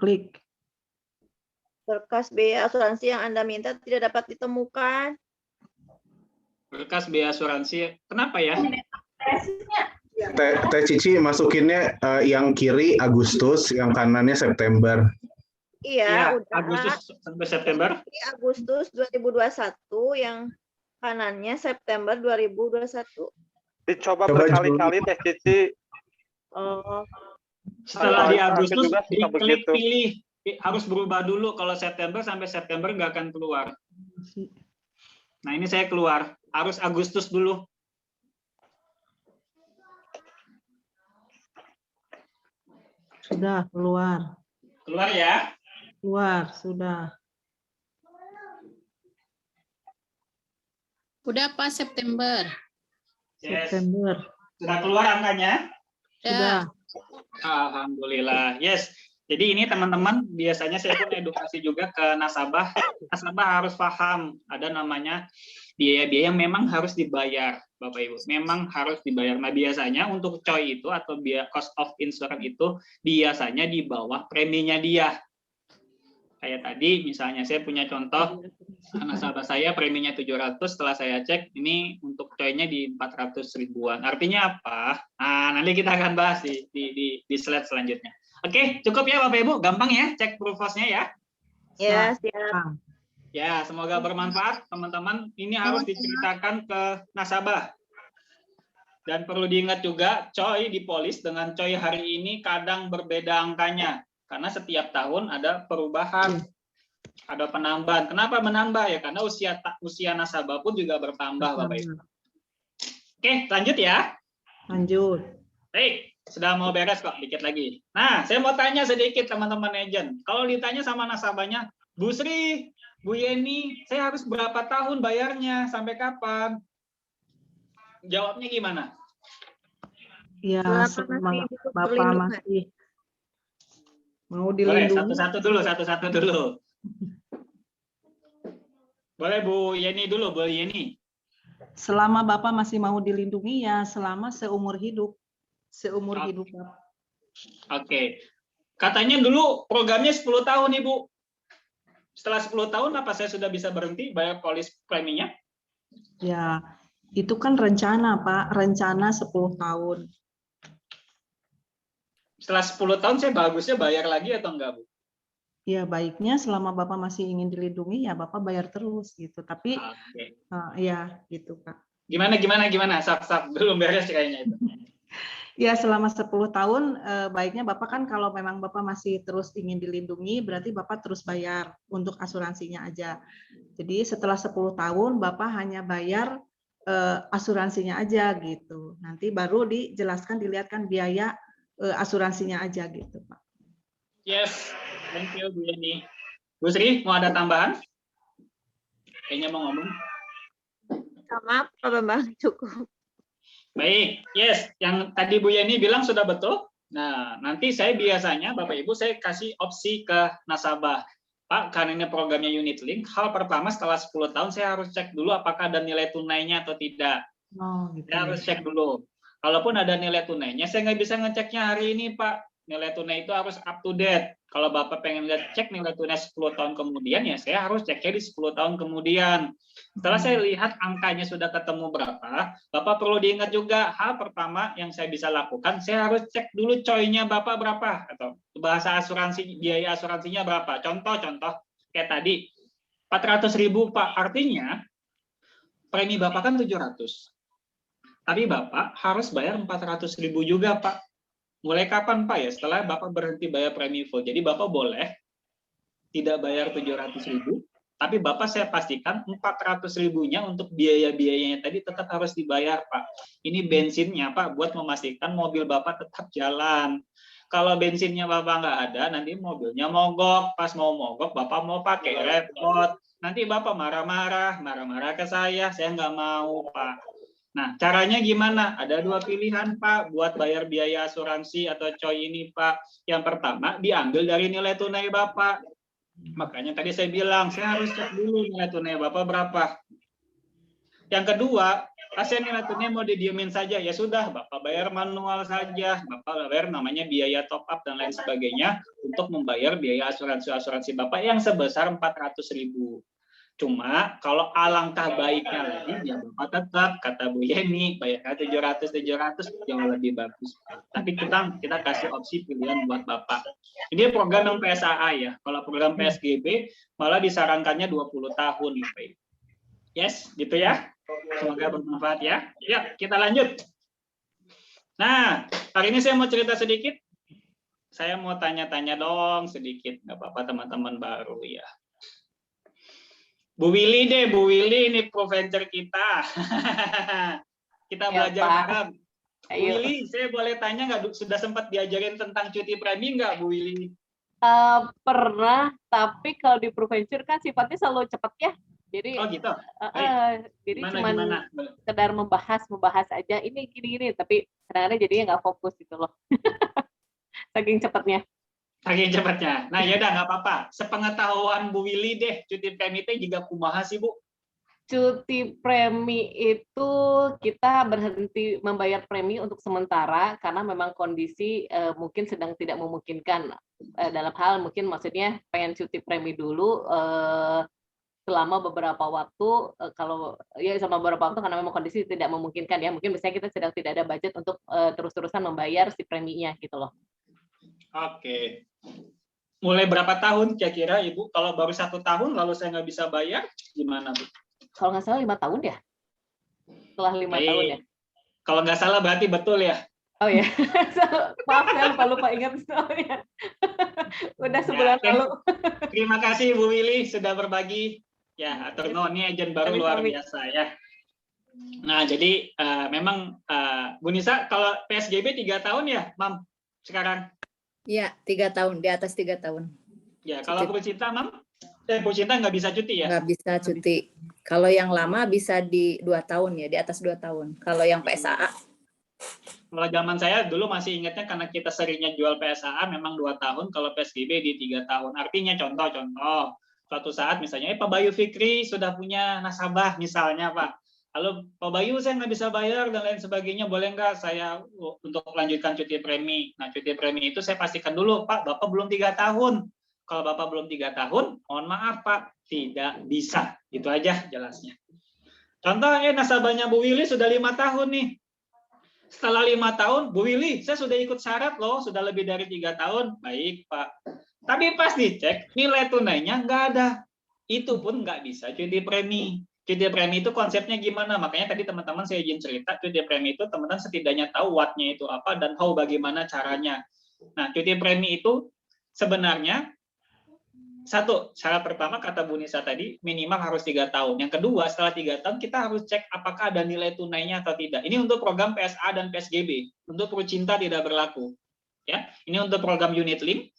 Klik. Berkas biaya asuransi yang Anda minta tidak dapat ditemukan. Berkas biaya asuransi, kenapa ya? Teh Cici masukinnya yang kiri Agustus, yang kanannya September. Iya, udah. Agustus sampai September. Ini Agustus 2021, yang kanannya September 2021. Dicoba Coba berkali-kali Teh Cici. Oh, Setelah di Aku Agustus, juga suka diklik begitu. pilih. Harus berubah dulu. Kalau September sampai September nggak akan keluar. Nah, ini saya keluar. Harus Agustus dulu. Sudah keluar. Keluar ya. Keluar, sudah. Udah apa September? Yes. September. Sudah keluar angkanya? Sudah. Alhamdulillah. Yes. Jadi ini teman-teman, biasanya saya pun edukasi juga ke nasabah. Nasabah harus paham ada namanya biaya-biaya yang memang harus dibayar, Bapak Ibu. Memang harus dibayar. Nah, biasanya untuk COI itu atau biaya cost of insurance itu biasanya di bawah preminya dia. Kayak tadi misalnya saya punya contoh nasabah saya preminya 700, setelah saya cek ini untuk COI-nya di 400 ribuan. Artinya apa? Nah, nanti kita akan bahas di slide selanjutnya. Oke, cukup ya Bapak Ibu, gampang ya cek Prufos-nya ya. ya siap. Ya, semoga bermanfaat teman-teman. Ini harus diceritakan ke nasabah. Dan perlu diingat juga, COI di polis dengan COI hari ini kadang berbeda angkanya. Karena setiap tahun ada perubahan, ada penambahan. Kenapa menambah? Ya karena usia nasabah pun juga bertambah, Bapak Ibu. Oke, lanjut ya. Lanjut. Baik, sudah mau beres kok, dikit lagi. Nah, saya mau tanya sedikit teman-teman agent. Kalau ditanya sama nasabahnya, Bu Sri, Bu Yeni, saya harus berapa tahun bayarnya? Sampai kapan? Jawabnya gimana? Ya, Bapak selama masih butuh Bapak perlindungan. masih mau Boleh, dilindungi. satu-satu dulu. Boleh Bu Yeni dulu, Bu Yeni. Selama Bapak masih mau dilindungi ya selama seumur hidup. Seumur hidup Bapak. Oke. Katanya dulu programnya 10 tahun, Ibu. Setelah 10 tahun apa saya sudah bisa berhenti bayar polis preminya? Ya, itu kan rencana, Pak. Rencana 10 tahun. Setelah 10 tahun saya bagusnya bayar lagi atau enggak, Bu? Ya, baiknya selama Bapak masih ingin dilindungi, ya Bapak bayar terus gitu. Tapi, Oke. ya gitu, Pak. Gimana? Sak belum beres kayaknya itu. Ya, selama 10 tahun, baiknya Bapak kan kalau memang Bapak masih terus ingin dilindungi, berarti Bapak terus bayar untuk asuransinya aja. Jadi setelah 10 tahun, Bapak hanya bayar asuransinya aja gitu. Nanti baru dijelaskan, dilihatkan biaya asuransinya aja gitu, Pak. Yes, thank you Bu Yeni. Bu Sri, mau ada tambahan? Kayaknya mau ngomong. Maaf, Pak Bambang, cukup. Baik, yes, yang tadi Bu Yeni bilang sudah betul. Nah, nanti saya biasanya Bapak Ibu saya kasih opsi ke nasabah. Pak, karena ini programnya unit link, hal pertama setelah 10 tahun saya harus cek dulu apakah ada nilai tunainya atau tidak. Oh, gitu. Saya harus cek dulu. Kalaupun ada nilai tunainya, saya nggak bisa ngeceknya hari ini, Pak. Nilai tunai itu harus up to date. Kalau Bapak pengen lihat cek nilai tunai 10 tahun kemudian, ya saya harus ceknya di 10 tahun kemudian. Setelah saya lihat angkanya sudah ketemu berapa, Bapak perlu diingat juga, hal pertama yang saya bisa lakukan, saya harus cek dulu coy-nya Bapak berapa, atau bahasa asuransi, biaya asuransinya berapa. Contoh kayak tadi, 400.000 Pak. Artinya, premi Bapak kan 700. Tapi Bapak harus bayar 400.000 juga, Pak. Mulai kapan, Pak? Ya, setelah Bapak berhenti bayar premi full. Jadi Bapak boleh tidak bayar 700.000, tapi Bapak saya pastikan 400.000-nya untuk biaya-biayanya tadi tetap harus dibayar, Pak. Ini bensinnya, Pak, buat memastikan mobil Bapak tetap jalan. Kalau bensinnya Bapak nggak ada, nanti mobilnya mogok. Pas mau mogok, Bapak mau pakai repot. Nanti Bapak marah-marah ke saya nggak mau, Pak. Nah, caranya gimana? Ada dua pilihan, Pak, buat bayar biaya asuransi atau coy ini, Pak. Yang pertama, diambil dari nilai tunai Bapak. Makanya tadi saya bilang, saya harus cek dulu nilai tunai Bapak berapa. Yang kedua, pasien nilai tunai mau didiemin saja, ya sudah, Bapak bayar manual saja. Bapak bayar namanya biaya top up dan lain sebagainya untuk membayar biaya asuransi Bapak yang sebesar 400.000. Cuma kalau alangkah baiknya lagi, ya Bapak tetap kata Bu Yeni bayar 700 jauh lebih bagus. Tapi kita kasih opsi pilihan buat Bapak. Ini program yang PSAA ya. Kalau program PSGB malah disarankannya 20 tahun, Bapak Ibu. Yes, gitu ya. Semoga bermanfaat ya. Ya, kita lanjut. Nah, hari ini saya mau cerita sedikit. Saya mau tanya-tanya dong sedikit, nggak apa-apa teman-teman baru ya. Bu Willy deh, Bu Willy ini pro-venture kita. Kita belajar bareng. Bu Willy, saya boleh tanya nggak, sudah sempat diajarin tentang cuti premi nggak, Bu Willy? Pernah, tapi kalau di pro-venture kan sifatnya selalu cepat ya. Jadi, oh gitu. Jadi cuma sekedar membahas aja, ini gini-gini, tapi kadang-kadang jadinya nggak fokus gitu loh. Saking cepatnya. Saking cepatnya. Nah, ya udah nggak apa-apa. Sepengetahuan Bu Willy deh, cuti premi itu juga kumaha sih, Bu? Cuti premi itu kita berhenti membayar premi untuk sementara karena memang kondisi mungkin sedang tidak memungkinkan. Dalam hal mungkin maksudnya pengen cuti premi dulu selama beberapa waktu, kalau ya selama beberapa waktu karena memang kondisi tidak memungkinkan ya. Mungkin misalnya kita sedang tidak ada budget untuk terus-terusan membayar si preminya gitu loh. Oke. Mulai berapa tahun kira-kira Ibu? Kalau baru 1 tahun lalu saya nggak bisa bayar, gimana Bu? Kalau nggak salah 5 tahun ya? Setelah 5 tahun ya? Kalau nggak salah berarti betul ya? Oh ya, maaf saya lupa ingat soalnya. Udah sebulan lalu. Terima kasih Bu Willy sudah berbagi. Ya, atur nuhun, ini agent baru luar biasa ya. Nah, jadi memang Bu Nisa kalau PSGB 3 tahun ya, Mam? Sekarang? Iya, 3 tahun, di atas 3 tahun. Ya, kalau Bu Cinta, Mam? Bu Cinta nggak bisa cuti ya? Nggak bisa cuti. Kalau yang lama bisa di 2 tahun ya, di atas 2 tahun. Kalau yang PSAA. Kalau zaman saya dulu masih ingatnya karena kita seringnya jual PSAA memang 2 tahun, kalau PSGB di 3 tahun. Artinya contoh, suatu saat misalnya, Pak Bayu Fikri sudah punya nasabah misalnya Pak. Lalu Pak Bayu saya nggak bisa bayar dan lain sebagainya, boleh nggak saya untuk melanjutkan cuti premi? Nah cuti premi itu saya pastikan dulu, Pak Bapak belum 3 tahun. Kalau Bapak belum 3 tahun, mohon maaf Pak, tidak bisa. Itu aja jelasnya. Contohnya nasabahnya Bu Willy sudah 5 tahun nih. Setelah 5 tahun, Bu Willy, saya sudah ikut syarat loh, sudah lebih dari 3 tahun. Baik Pak. Tapi pas dicek, nilai tunainya nggak ada. Itu pun nggak bisa cuti premi. Cuti premi itu konsepnya gimana? Makanya tadi teman-teman saya izin cerita, cuti premi itu teman-teman setidaknya tahu what-nya itu apa dan how bagaimana caranya. Nah, cuti premi itu sebenarnya satu, syarat pertama kata Bu Nisa tadi, minimal harus 3 tahun. Yang kedua, setelah 3 tahun kita harus cek apakah ada nilai tunainya atau tidak. Ini untuk program PSA dan PSGB. Untuk Prucinta tidak berlaku. Ya, ini untuk program unit link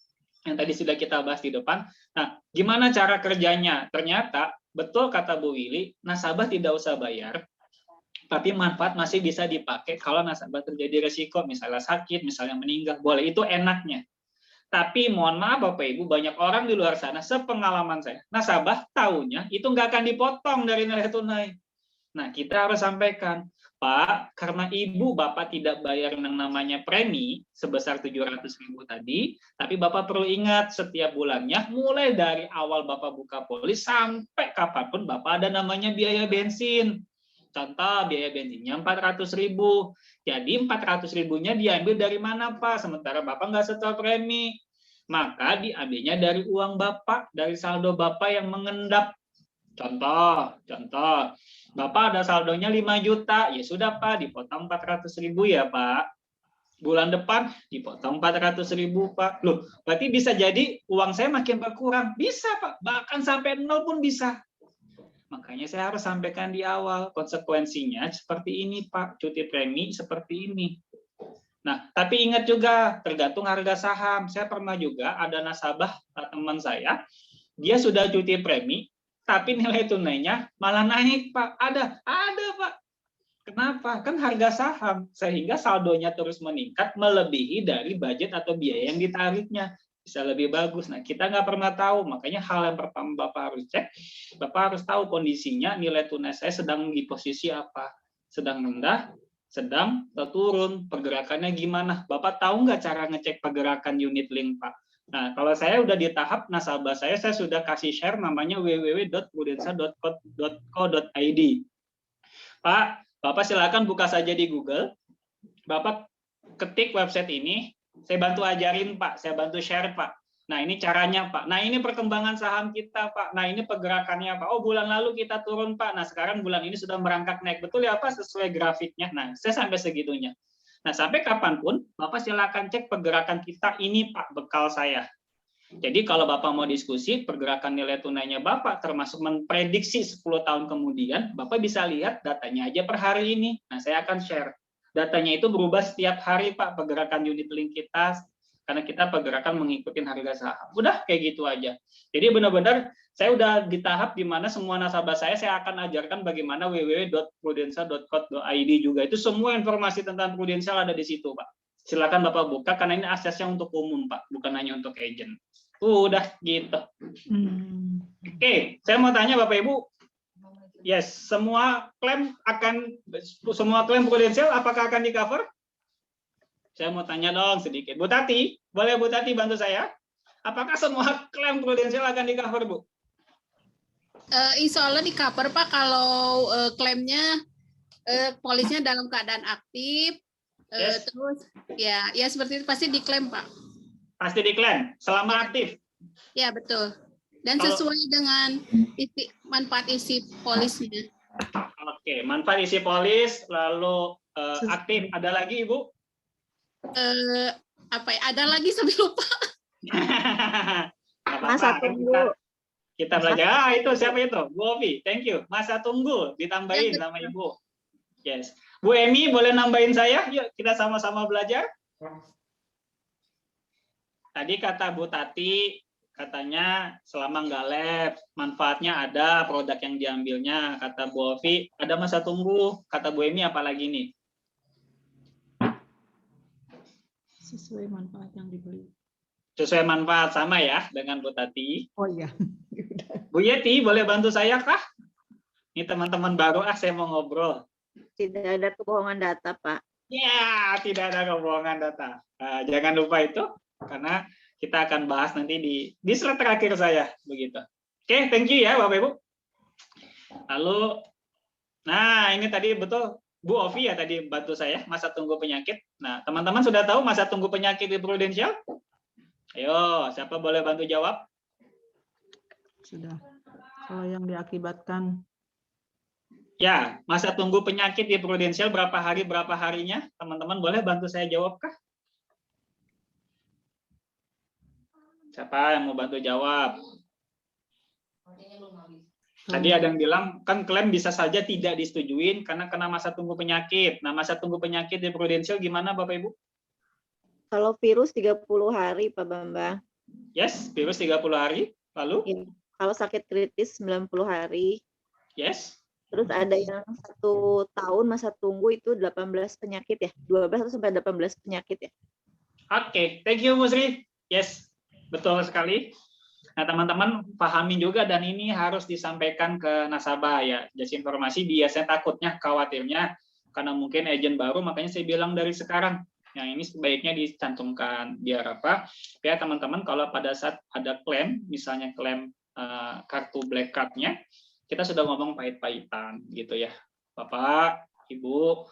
yang tadi sudah kita bahas di depan. Nah, gimana cara kerjanya? Ternyata betul kata Bu Willy, nasabah tidak usah bayar, tapi manfaat masih bisa dipakai kalau nasabah terjadi resiko, misalnya sakit, misalnya meninggal, boleh, itu enaknya. Tapi mohon maaf Bapak Ibu, banyak orang di luar sana, sepengalaman saya, nasabah tahunya itu nggak akan dipotong dari nilai tunai. Nah, kita harus sampaikan, Pak, karena Ibu Bapak tidak bayar yang namanya premi sebesar 700.000 tadi, tapi Bapak perlu ingat setiap bulannya, mulai dari awal Bapak buka polis sampai kapanpun Bapak ada namanya biaya bensin. Contoh, biaya bensinnya 400.000. Jadi 400.000-nya diambil dari mana, Pak? Sementara Bapak nggak setor premi. Maka diambilnya dari uang Bapak, dari saldo Bapak yang mengendap. Contoh, Bapak ada saldonya 5 juta. Ya sudah, Pak, dipotong 400.000 ya, Pak. Bulan depan dipotong 400.000, Pak. Loh, berarti bisa jadi uang saya makin berkurang. Bisa, Pak. Bahkan sampai 0 pun bisa. Makanya saya harus sampaikan di awal, konsekuensinya seperti ini Pak, cuti premi seperti ini. Nah, tapi ingat juga, tergantung harga saham. Saya pernah juga ada nasabah teman saya, dia sudah cuti premi, tapi nilai tunainya malah naik Pak. Ada Pak. Kenapa? Kan harga saham, sehingga saldonya terus meningkat, melebihi dari budget atau biaya yang ditariknya. Bisa lebih bagus. Nah, kita nggak pernah tahu. Makanya hal yang pertama Bapak harus cek, Bapak harus tahu kondisinya, nilai tunai saya sedang di posisi apa. Sedang rendah, sedang turun, pergerakannya gimana. Bapak tahu nggak cara ngecek pergerakan unit link, Pak? Nah, kalau saya udah di tahap nasabah saya sudah kasih share namanya www.prudensa.co.id. Pak, Bapak silakan buka saja di Google. Bapak ketik website ini, saya bantu ajarin Pak, saya bantu share Pak. Nah ini caranya Pak, nah ini perkembangan saham kita Pak, nah ini pergerakannya Pak, oh bulan lalu kita turun Pak, nah sekarang bulan ini sudah merangkak naik, betul ya Pak sesuai grafiknya, nah saya sampai segitunya. Nah sampai kapanpun Bapak silakan cek pergerakan kita ini Pak, bekal saya. Jadi kalau Bapak mau diskusi pergerakan nilai tunainya Bapak termasuk memprediksi 10 tahun kemudian, Bapak bisa lihat datanya aja per hari ini, nah saya akan share. Datanya itu berubah setiap hari Pak, pergerakan unit link kita, karena kita pergerakan mengikuti harga saham. Udah kayak gitu aja. Jadi benar-benar saya udah di tahap di mana semua nasabah saya akan ajarkan bagaimana www.prudensa.co.id juga. Itu semua informasi tentang Prudential ada di situ Pak. Silakan Bapak buka, karena ini aksesnya untuk umum Pak, bukan hanya untuk agent. Udah gitu. Oke, saya mau tanya Bapak Ibu, yes, semua klaim Prudential apakah akan di cover? Saya mau tanya dong sedikit. Bu Tati, boleh Bu Tati bantu saya? Apakah semua klaim Prudential akan di cover, Bu? Insya Allah di cover Pak, kalau klaimnya polisnya dalam keadaan aktif, Yes. terus ya seperti itu pasti diklaim Pak. Pasti diklaim selama aktif. Ya betul. Dan sesuai dengan manfaat isi polisnya. Oke, manfaat isi polis lalu aktif. Ada lagi Ibu? Apa ya? Ada lagi sampai lupa. Masa tunggu. Kita belajar. Itu siapa itu? Bu Ovi, thank you. Masa tunggu ditambahin sama Ibu. Yes. Bu Emi boleh nambahin saya? Yuk kita sama-sama belajar. Tadi kata Bu Tati, katanya selama nggak lab, manfaatnya ada, produk yang diambilnya. Kata Bu Ovi, ada masa tunggu. Kata Bu Emi apalagi nih? Sesuai manfaat yang dibeli. Sesuai manfaat, sama ya dengan Bu Tati. Oh iya. Bu Yeti, boleh bantu saya kah? Ini teman-teman baru, saya mau ngobrol. Tidak ada kebohongan data, Pak. Ya, tidak ada kebohongan data. Jangan lupa itu, karena kita akan bahas nanti di slide terakhir saya begitu. Oke, thank you ya Bapak Ibu. Lalu, nah ini tadi betul Bu Ovi ya tadi bantu saya masa tunggu penyakit. Nah teman-teman sudah tahu masa tunggu penyakit di Prudential? Ayo, siapa boleh bantu jawab? Sudah. Kalau yang diakibatkan Ya, masa tunggu penyakit di Prudential berapa harinya? Teman-teman boleh bantu saya jawab kah? Siapa yang mau bantu jawab? Tadi ada yang bilang, kan klaim bisa saja tidak disetujuin karena kena masa tunggu penyakit. Nah, masa tunggu penyakit di Prudential gimana Bapak Ibu? Kalau virus 30 hari, Pak Bambang. Yes, virus 30 hari. Lalu? Ya. Kalau sakit kritis 90 hari. Yes. Terus ada yang 1 tahun masa tunggu itu 18 penyakit ya. 12 atau sampai 18 penyakit ya. Oke, thank you Musri. Yes, betul sekali. Nah, teman-teman pahami juga dan ini harus disampaikan ke nasabah ya. Jadi informasi biasanya takutnya, khawatirnya karena mungkin agent baru, makanya saya bilang dari sekarang. Yang ini sebaiknya dicantumkan biar apa? Biar teman-teman kalau pada saat ada klaim, misalnya klaim kartu black card-nya, kita sudah ngomong pahit-pahitan gitu ya. Bapak, Ibu,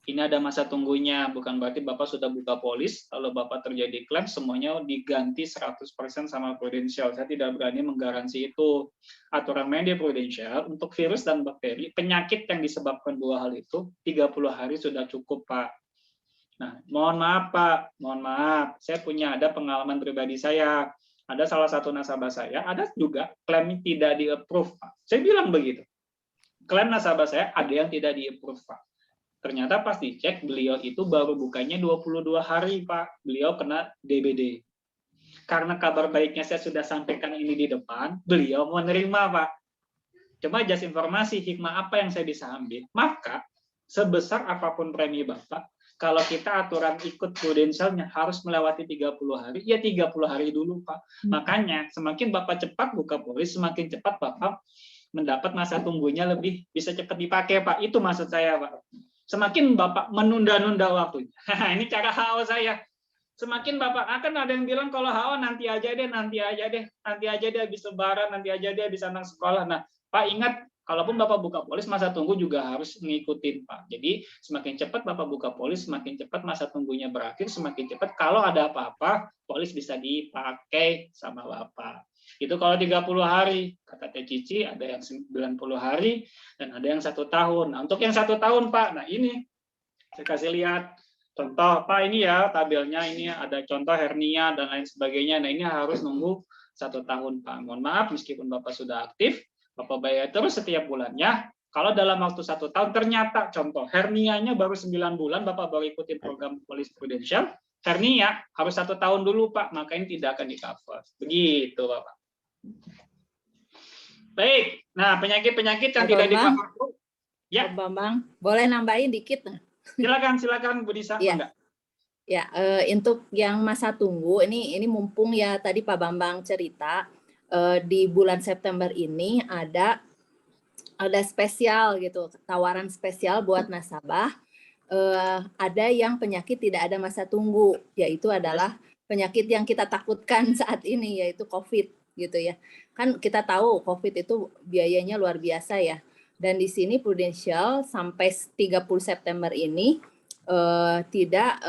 ini ada masa tunggunya, bukan berarti Bapak sudah buka polis, kalau Bapak terjadi klaim, semuanya diganti 100% sama Prudential. Saya tidak berani menggaransi itu. Aturan main di Prudential, untuk virus dan bakteri, penyakit yang disebabkan 2 hal itu, 30 hari sudah cukup, Pak. Nah, mohon maaf, Pak. Mohon maaf, saya ada pengalaman pribadi saya. Ada salah satu nasabah saya, ada juga klaim tidak di-approve, Pak. Saya bilang begitu. Klaim nasabah saya ada yang tidak di-approve, Pak. Ternyata pas dicek, beliau itu baru bukanya 22 hari, Pak. Beliau kena DBD. Karena kabar baiknya saya sudah sampaikan ini di depan, beliau menerima, Pak. Cuma just informasi, hikmah apa yang saya bisa ambil. Maka, sebesar apapun premi Bapak, kalau kita aturan ikut Prudentialnya harus melewati 30 hari, ya 30 hari dulu, Pak. Makanya, semakin Bapak cepat buka polis, semakin cepat Bapak mendapat masa tunggunya lebih bisa cepat dipakai, Pak. Itu maksud saya, Pak. Semakin Bapak menunda-nunda waktunya. Ini cara HO saya. Semakin Bapak akan ada yang bilang kalau HO nanti aja deh, nanti aja deh habis lebaran, nanti aja deh habis anak sekolah. Nah, Pak ingat, kalaupun Bapak buka polis, masa tunggu juga harus mengikuti, Pak. Jadi, semakin cepat Bapak buka polis, semakin cepat masa tunggunya berakhir, semakin cepat kalau ada apa-apa, polis bisa dipakai sama Bapak. Itu kalau 30 hari, kata Teh Cici, ada yang 90 hari, dan ada yang 1 tahun. Nah, untuk yang 1 tahun, Pak, nah ini, saya kasih lihat, contoh, Pak, ini ya, tabelnya, ini ada contoh hernia, dan lain sebagainya. Nah, ini harus nunggu 1 tahun, Pak. Mohon maaf, meskipun Bapak sudah aktif, Bapak bayar terus setiap bulannya. Kalau dalam waktu 1 tahun, ternyata contoh, hernianya baru 9 bulan, Bapak baru ikutin program polis Prudential, hernia harus 1 tahun dulu, Pak, maka ini tidak akan di-cover. Begitu, Bapak. Baik, nah penyakit-penyakit yang tidak di-cover. Ya. Pak Bambang, boleh nambahin dikit? Silakan Bu Nisa. Ya. Ya, untuk yang masa tunggu, ini mumpung ya tadi Pak Bambang cerita, di bulan September ini ada spesial gitu, tawaran spesial buat nasabah. Ada yang penyakit tidak ada masa tunggu, yaitu adalah penyakit yang kita takutkan saat ini, yaitu COVID gitu ya. Kan kita tahu COVID itu biayanya luar biasa ya. Dan di sini Prudential sampai 30 September ini tidak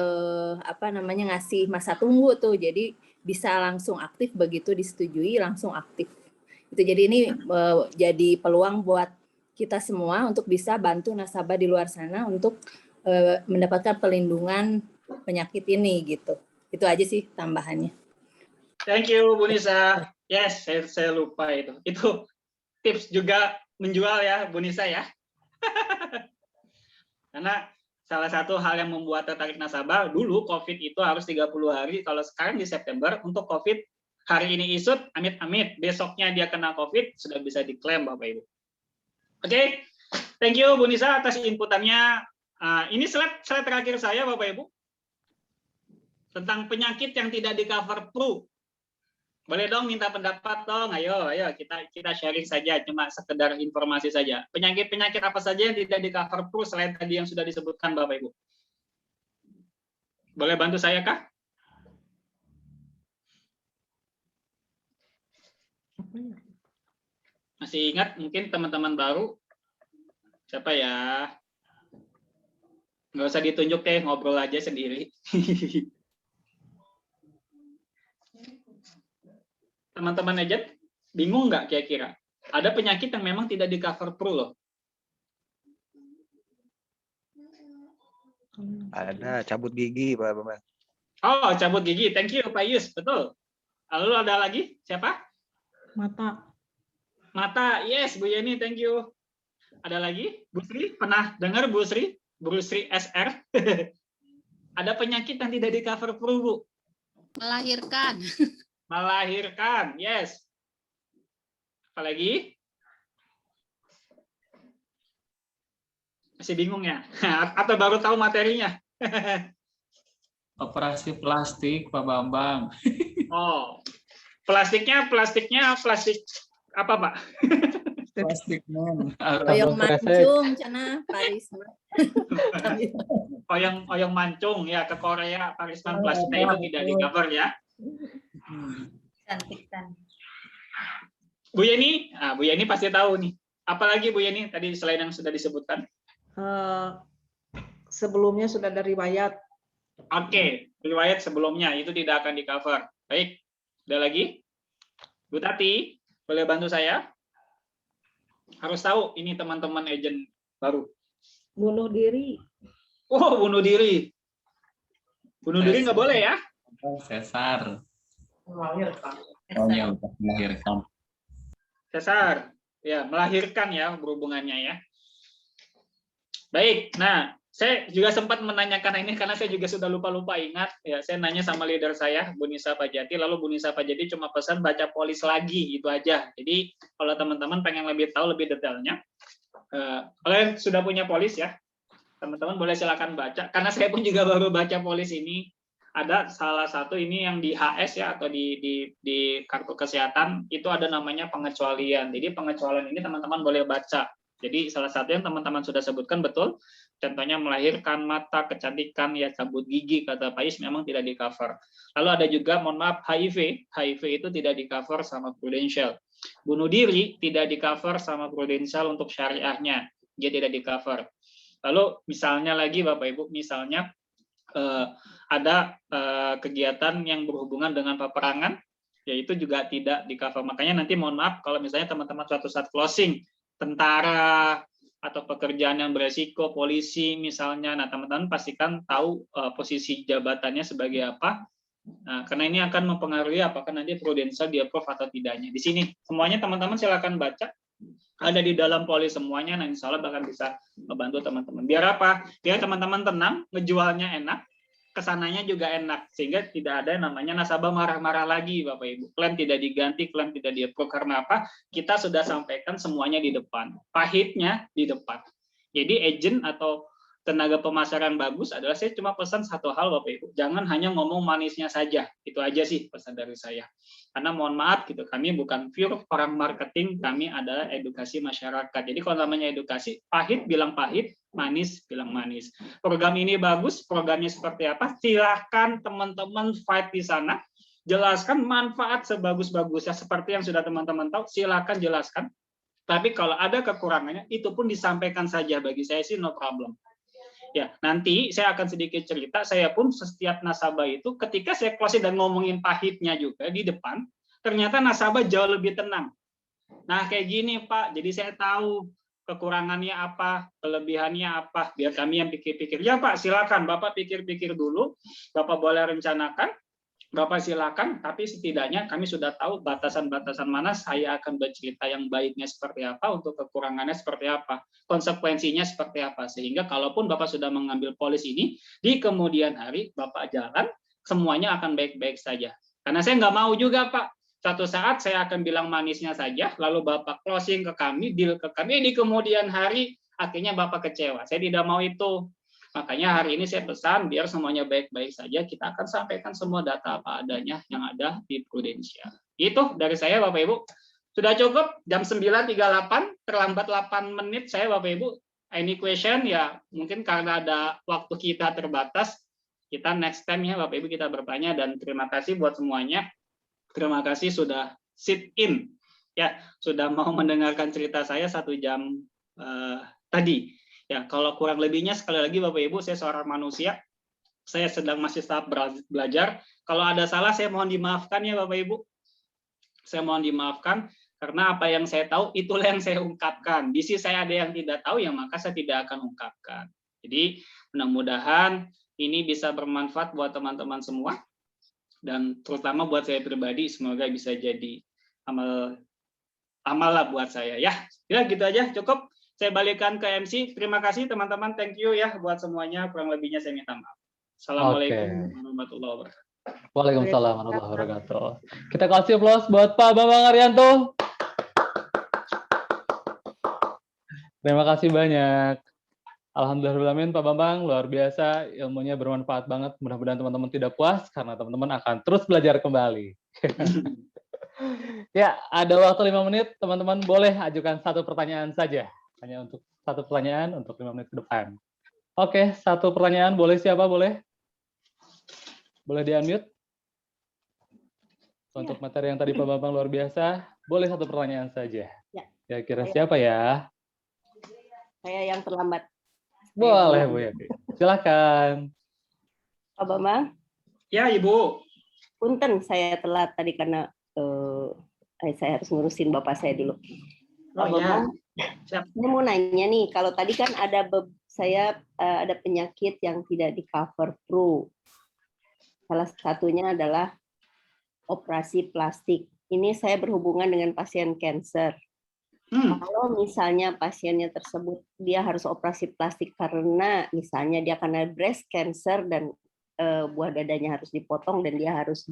ngasih masa tunggu tuh. Jadi bisa langsung aktif, begitu disetujui langsung aktif. Itu jadi ini jadi peluang buat kita semua untuk bisa bantu nasabah di luar sana untuk mendapatkan perlindungan penyakit ini gitu. Itu aja sih tambahannya. Thank you Bu Nisa. Yes, saya lupa itu. Itu tips juga menjual ya Bu Nisa ya. Karena salah satu hal yang membuat tertarik nasabah, dulu COVID itu harus 30 hari, kalau sekarang di September untuk COVID, hari ini isut, amit-amit, besoknya dia kena COVID, sudah bisa diklaim Bapak Ibu. Oke, thank you Bu Nisa atas inputannya. Ini slide terakhir saya Bapak Ibu. Tentang penyakit yang tidak di-cover Pru. Boleh dong minta pendapat dong, ayo kita sharing saja, cuma sekedar informasi saja. Penyakit-penyakit apa saja yang tidak di-cover Pru selain tadi yang sudah disebutkan Bapak Ibu? Boleh bantu saya kah? Masih ingat mungkin teman-teman baru? Siapa ya? Nggak usah ditunjuk deh, ngobrol aja sendiri. Teman-teman agent, bingung nggak kira-kira? Ada penyakit yang memang tidak di cover Pru loh. Ada cabut gigi, Pak Bambang. Oh, cabut gigi. Thank you, Pak Yus. Betul. Lalu ada lagi? Siapa? Mata. Mata. Yes, Bu Yeni. Thank you. Ada lagi? Bu Sri? Pernah dengar Bu Sri? Bu Sri SR? Ada penyakit yang tidak di cover Pru, Bu. Melahirkan. Melahirkan. Yes. Apalagi? Masih bingung ya? Atau baru tahu materinya? Operasi plastik, Pak Bambang. Oh, plastik apa, Pak? Plastik non. Oyong mancung, cina Paris. Oyong mancung ya ke Korea, Parisman plastiknya itu tidak di cover ya. Cantik kan. Bu Yeni, Bu Yeni pasti tahu nih. Apalagi Bu Yeni tadi selain yang sudah disebutkan? Sebelumnya sudah ada riwayat. Oke, riwayat sebelumnya itu tidak akan di cover. Baik, ada lagi? Bu Tati, boleh bantu saya? Harus tahu ini teman-teman agent baru. Bunuh diri. Oh, bunuh diri. Bunuh diri nggak boleh ya? Sesar. Melahirkan. Oh, ya, melahirkan. Sesar, ya melahirkan ya berhubungannya ya. Baik, nah saya juga sempat menanyakan ini karena saya juga sudah lupa-lupa ingat. Ya, saya nanya sama leader saya, Bu Nisa Pajati, lalu Bu Nisa Pajati cuma pesan baca polis lagi, itu aja. Jadi kalau teman-teman pengen lebih tahu lebih detailnya, kalian sudah punya polis ya, teman-teman boleh silakan baca. Karena saya pun juga baru baca polis ini. Ada salah satu ini yang di HS ya atau di kartu kesehatan itu ada namanya pengecualian. Jadi pengecualian ini teman-teman boleh baca. Jadi salah satu yang teman-teman sudah sebutkan betul, contohnya melahirkan, mata, kecantikan, ya cabut gigi, kata Pak Is memang tidak di cover. Lalu ada juga, mohon maaf, HIV itu tidak di cover sama Prudential. Bunuh diri tidak di cover sama Prudential untuk syariahnya, dia tidak di cover. Lalu misalnya lagi Bapak Ibu, misalnya ada kegiatan yang berhubungan dengan peperangan, yaitu juga tidak di cover. Makanya nanti mohon maaf kalau misalnya teman-teman suatu saat closing, tentara atau pekerjaan yang beresiko, polisi misalnya, nah teman-teman pastikan tahu posisi jabatannya sebagai apa, nah, karena ini akan mempengaruhi apakah nanti Prudential di approve atau tidaknya. Di sini semuanya teman-teman silakan baca, ada di dalam polis semuanya, nah insya Allah bahkan bisa membantu teman-teman. Biar apa? Biar teman-teman tenang, ngejualnya enak, kesananya juga enak, sehingga tidak ada yang namanya nasabah marah-marah lagi Bapak Ibu. Klaim tidak diganti, klaim tidak di-approve. Karena apa? Kita sudah sampaikan semuanya di depan. Pahitnya di depan. Jadi agent atau tenaga pemasaran bagus adalah saya cuma pesan satu hal Bapak Ibu. Jangan hanya ngomong manisnya saja. Itu aja sih pesan dari saya. Karena mohon maaf gitu, kami bukan pure orang marketing, kami adalah edukasi masyarakat. Jadi kalau namanya edukasi, pahit bilang pahit, manis bilang manis. Program ini bagus, programnya seperti apa? Silahkan teman-teman fight di sana. Jelaskan manfaat sebagus-bagusnya seperti yang sudah teman-teman tahu, silahkan jelaskan. Tapi kalau ada kekurangannya, itu pun disampaikan saja. Bagi saya sih no problem. Ya, nanti saya akan sedikit cerita, saya pun setiap nasabah itu ketika saya closing dan ngomongin pahitnya juga di depan, ternyata nasabah jauh lebih tenang. Nah, kayak gini Pak, jadi saya tahu kekurangannya apa, kelebihannya apa, biar kami yang pikir-pikir. Ya Pak, silakan Bapak pikir-pikir dulu, Bapak boleh rencanakan, Bapak silakan, tapi setidaknya kami sudah tahu batasan-batasan mana saya akan bercerita yang baiknya seperti apa, untuk kekurangannya seperti apa, konsekuensinya seperti apa, sehingga kalaupun Bapak sudah mengambil polis ini, di kemudian hari Bapak jalan, semuanya akan baik-baik saja. Karena saya nggak mau juga Pak, satu saat saya akan bilang manisnya saja, lalu Bapak closing ke kami, deal ke kami, di kemudian hari akhirnya Bapak kecewa. Saya tidak mau itu. Makanya hari ini saya pesan biar semuanya baik-baik saja, kita akan sampaikan semua data apa adanya yang ada di Prudential. Itu dari saya Bapak Ibu. Sudah cukup, jam 9.38, terlambat 8 menit saya Bapak Ibu. Any question ya mungkin karena ada waktu kita terbatas, kita next time ya Bapak Ibu kita bertanya, dan terima kasih buat semuanya. Terima kasih sudah sit in ya sudah mau mendengarkan cerita saya 1 jam tadi. Ya, kalau kurang lebihnya sekali lagi Bapak Ibu, saya seorang manusia, saya sedang masih tahap belajar. Kalau ada salah saya mohon dimaafkan ya Bapak Ibu. Saya mohon dimaafkan karena apa yang saya tahu itulah yang saya ungkapkan. Di sisi saya ada yang tidak tahu, yang maka saya tidak akan ungkapkan. Jadi mudah-mudahan ini bisa bermanfaat buat teman-teman semua, dan terutama buat saya pribadi, semoga bisa jadi amal lah buat saya ya. Ya gitu aja, cukup. Saya balikan ke MC. Terima kasih teman-teman, thank you ya buat semuanya. Kurang lebihnya saya minta maaf. Assalamualaikum warahmatullahi wabarakatuh. Waalaikumsalam warahmatullahi wabarakatuh. Kita kasih aplaus buat Pak Bambang Arianto. Terima kasih banyak. Alhamdulillah Pak Bambang, luar biasa, ilmunya bermanfaat banget. Mudah-mudahan teman-teman tidak puas karena teman-teman akan terus belajar kembali. Ya, ada waktu 5 menit, teman-teman boleh ajukan 1 pertanyaan saja. Hanya untuk 1 pertanyaan untuk 5 menit ke depan. Oke, 1 pertanyaan, boleh siapa? Boleh? Boleh di-unmute? Untuk materi yang tadi Pak Bambang luar biasa, boleh 1 pertanyaan saja. Ya, kira siapa ya? Saya yang terlambat. Boleh, Bu Yati. Silakan. Pak Bambang? Ya, Ibu. Punten, saya telat tadi karena saya harus ngurusin bapak saya dulu. Pak Bambang, saya mau nanya nih, kalau tadi kan ada ada penyakit yang tidak di cover Pro. Salah satunya adalah operasi plastik. Ini saya berhubungan dengan pasien kanker. Kalau misalnya pasiennya tersebut dia harus operasi plastik karena misalnya dia kena breast cancer dan buah dadanya harus dipotong dan dia harus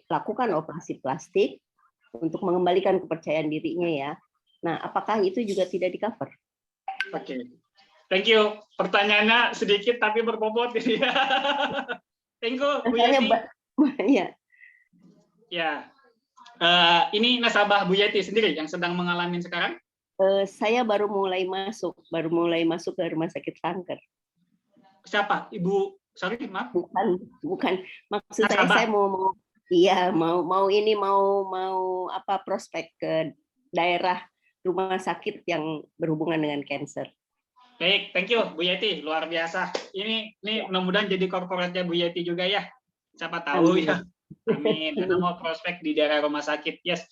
lakukan operasi plastik untuk mengembalikan kepercayaan dirinya ya. Nah, apakah itu juga tidak di cover? Oke, thank you. Pertanyaannya sedikit tapi berbobot ini. Thank you, Bu Yati. Ya. Ya. Ini nasabah Bu Yati sendiri yang sedang mengalami sekarang? Saya baru mulai masuk ke rumah sakit kanker. Siapa? Ibu? Sorry, maaf. Bukan. Maksud saya mau prospek ke daerah rumah sakit yang berhubungan dengan kanker. Baik, thank you Bu Yati, luar biasa. Ini mudah-mudahan jadi korporatnya Bu Yati juga ya. Siapa tahu ya. Amin. Karena mau prospek di daerah rumah sakit. Yes.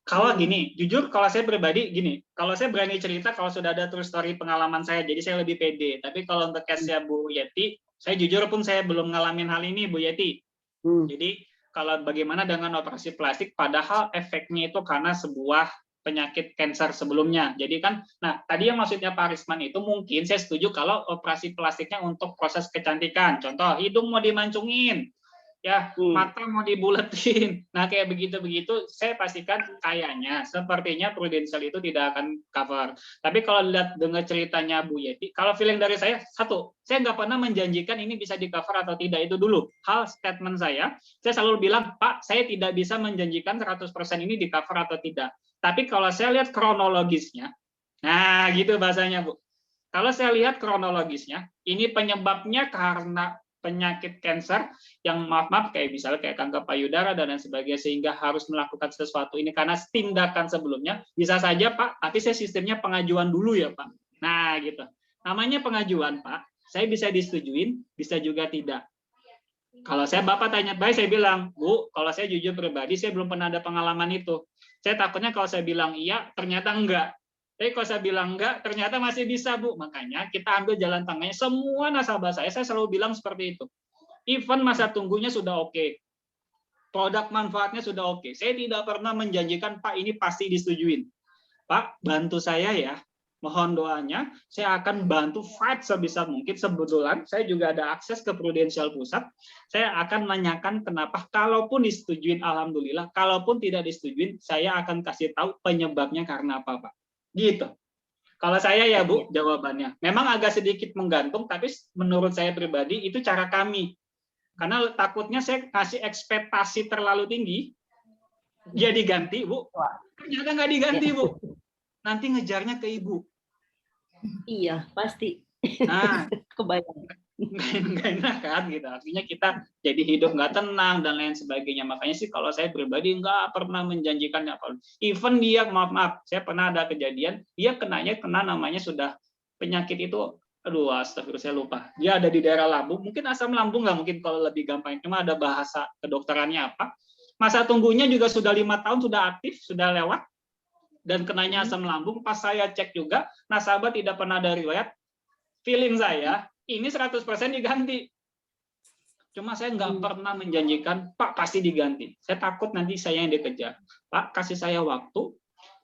Kalau gini, jujur kalau saya pribadi gini, kalau saya berani cerita kalau sudah ada true story pengalaman saya, jadi saya lebih pede. Tapi kalau untuk case-nya Bu Yati, saya jujur pun saya belum ngalamin hal ini Bu Yati. Jadi kalau bagaimana dengan operasi plastik, padahal efeknya itu karena sebuah penyakit kanker sebelumnya. Jadi kan, nah tadi yang maksudnya Pak Risman itu mungkin saya setuju kalau operasi plastiknya untuk proses kecantikan. Contoh, hidung mau dimancungin, ya mata mau dibuletin. Nah kayak begitu-begitu, saya pastikan kayaknya, sepertinya Prudential itu tidak akan cover. Tapi kalau lihat dengar ceritanya Bu Yeti, kalau feeling dari saya, satu, saya nggak pernah menjanjikan ini bisa di cover atau tidak, itu dulu. Hal statement saya selalu bilang, Pak, saya tidak bisa menjanjikan 100% ini di cover atau tidak. Tapi kalau saya lihat kronologisnya, nah gitu bahasanya Bu. Kalau saya lihat kronologisnya, ini penyebabnya karena penyakit kanker yang maaf kayak misalnya kayak kanker payudara dan lain sebagainya, sehingga harus melakukan sesuatu ini karena tindakan sebelumnya. Bisa saja Pak, tapi saya sistemnya pengajuan dulu ya Pak. Nah gitu. Namanya pengajuan Pak, saya bisa disetujuin, bisa juga tidak. Kalau saya Bapak tanya baik, saya bilang, Bu, kalau saya jujur pribadi, saya belum pernah ada pengalaman itu. Saya takutnya kalau saya bilang iya, ternyata enggak. Tapi kalau saya bilang enggak, ternyata masih bisa, Bu. Makanya kita ambil jalan tengahnya. Semua nasabah saya selalu bilang seperti itu. Even masa tunggunya sudah oke. Produk manfaatnya sudah oke. Saya tidak pernah menjanjikan, Pak, ini pasti disetujuin. Pak, bantu saya ya. Mohon doanya, saya akan bantu fight sebisa mungkin. Kebetulan saya juga ada akses ke Prudential Pusat. Saya akan menanyakan kenapa, kalaupun disetujuin, alhamdulillah. Kalaupun tidak disetujuin, saya akan kasih tahu penyebabnya karena apa, Pak. Gitu. Kalau saya ya, Bu, jawabannya. Memang agak sedikit menggantung, tapi menurut saya pribadi, itu cara kami. Karena takutnya saya kasih ekspektasi terlalu tinggi, dia diganti, Bu. Ternyata nggak diganti, Bu. Nanti ngejarnya ke Ibu. Iya, pasti. Nah, kebayang. nggak enak kan gitu. Artinya kita jadi hidup nggak tenang dan lain sebagainya. Makanya sih kalau saya pribadi nggak pernah menjanjikan apa. Even dia maaf, saya pernah ada kejadian dia kena namanya sudah penyakit itu, aduh astagfirullah saya lupa. Dia ada di daerah lambung, mungkin asam lambung nggak mungkin kalau lebih gampang. Cuma ada bahasa kedokterannya apa. Masa tunggunya juga sudah 5 tahun sudah aktif, sudah lewat. Dan kenanya asam lambung, pas saya cek juga, nasabah tidak pernah ada riwayat, feeling saya, ini 100% diganti. Cuma saya nggak pernah menjanjikan, Pak pasti diganti. Saya takut nanti saya yang dikejar. Pak, kasih saya waktu,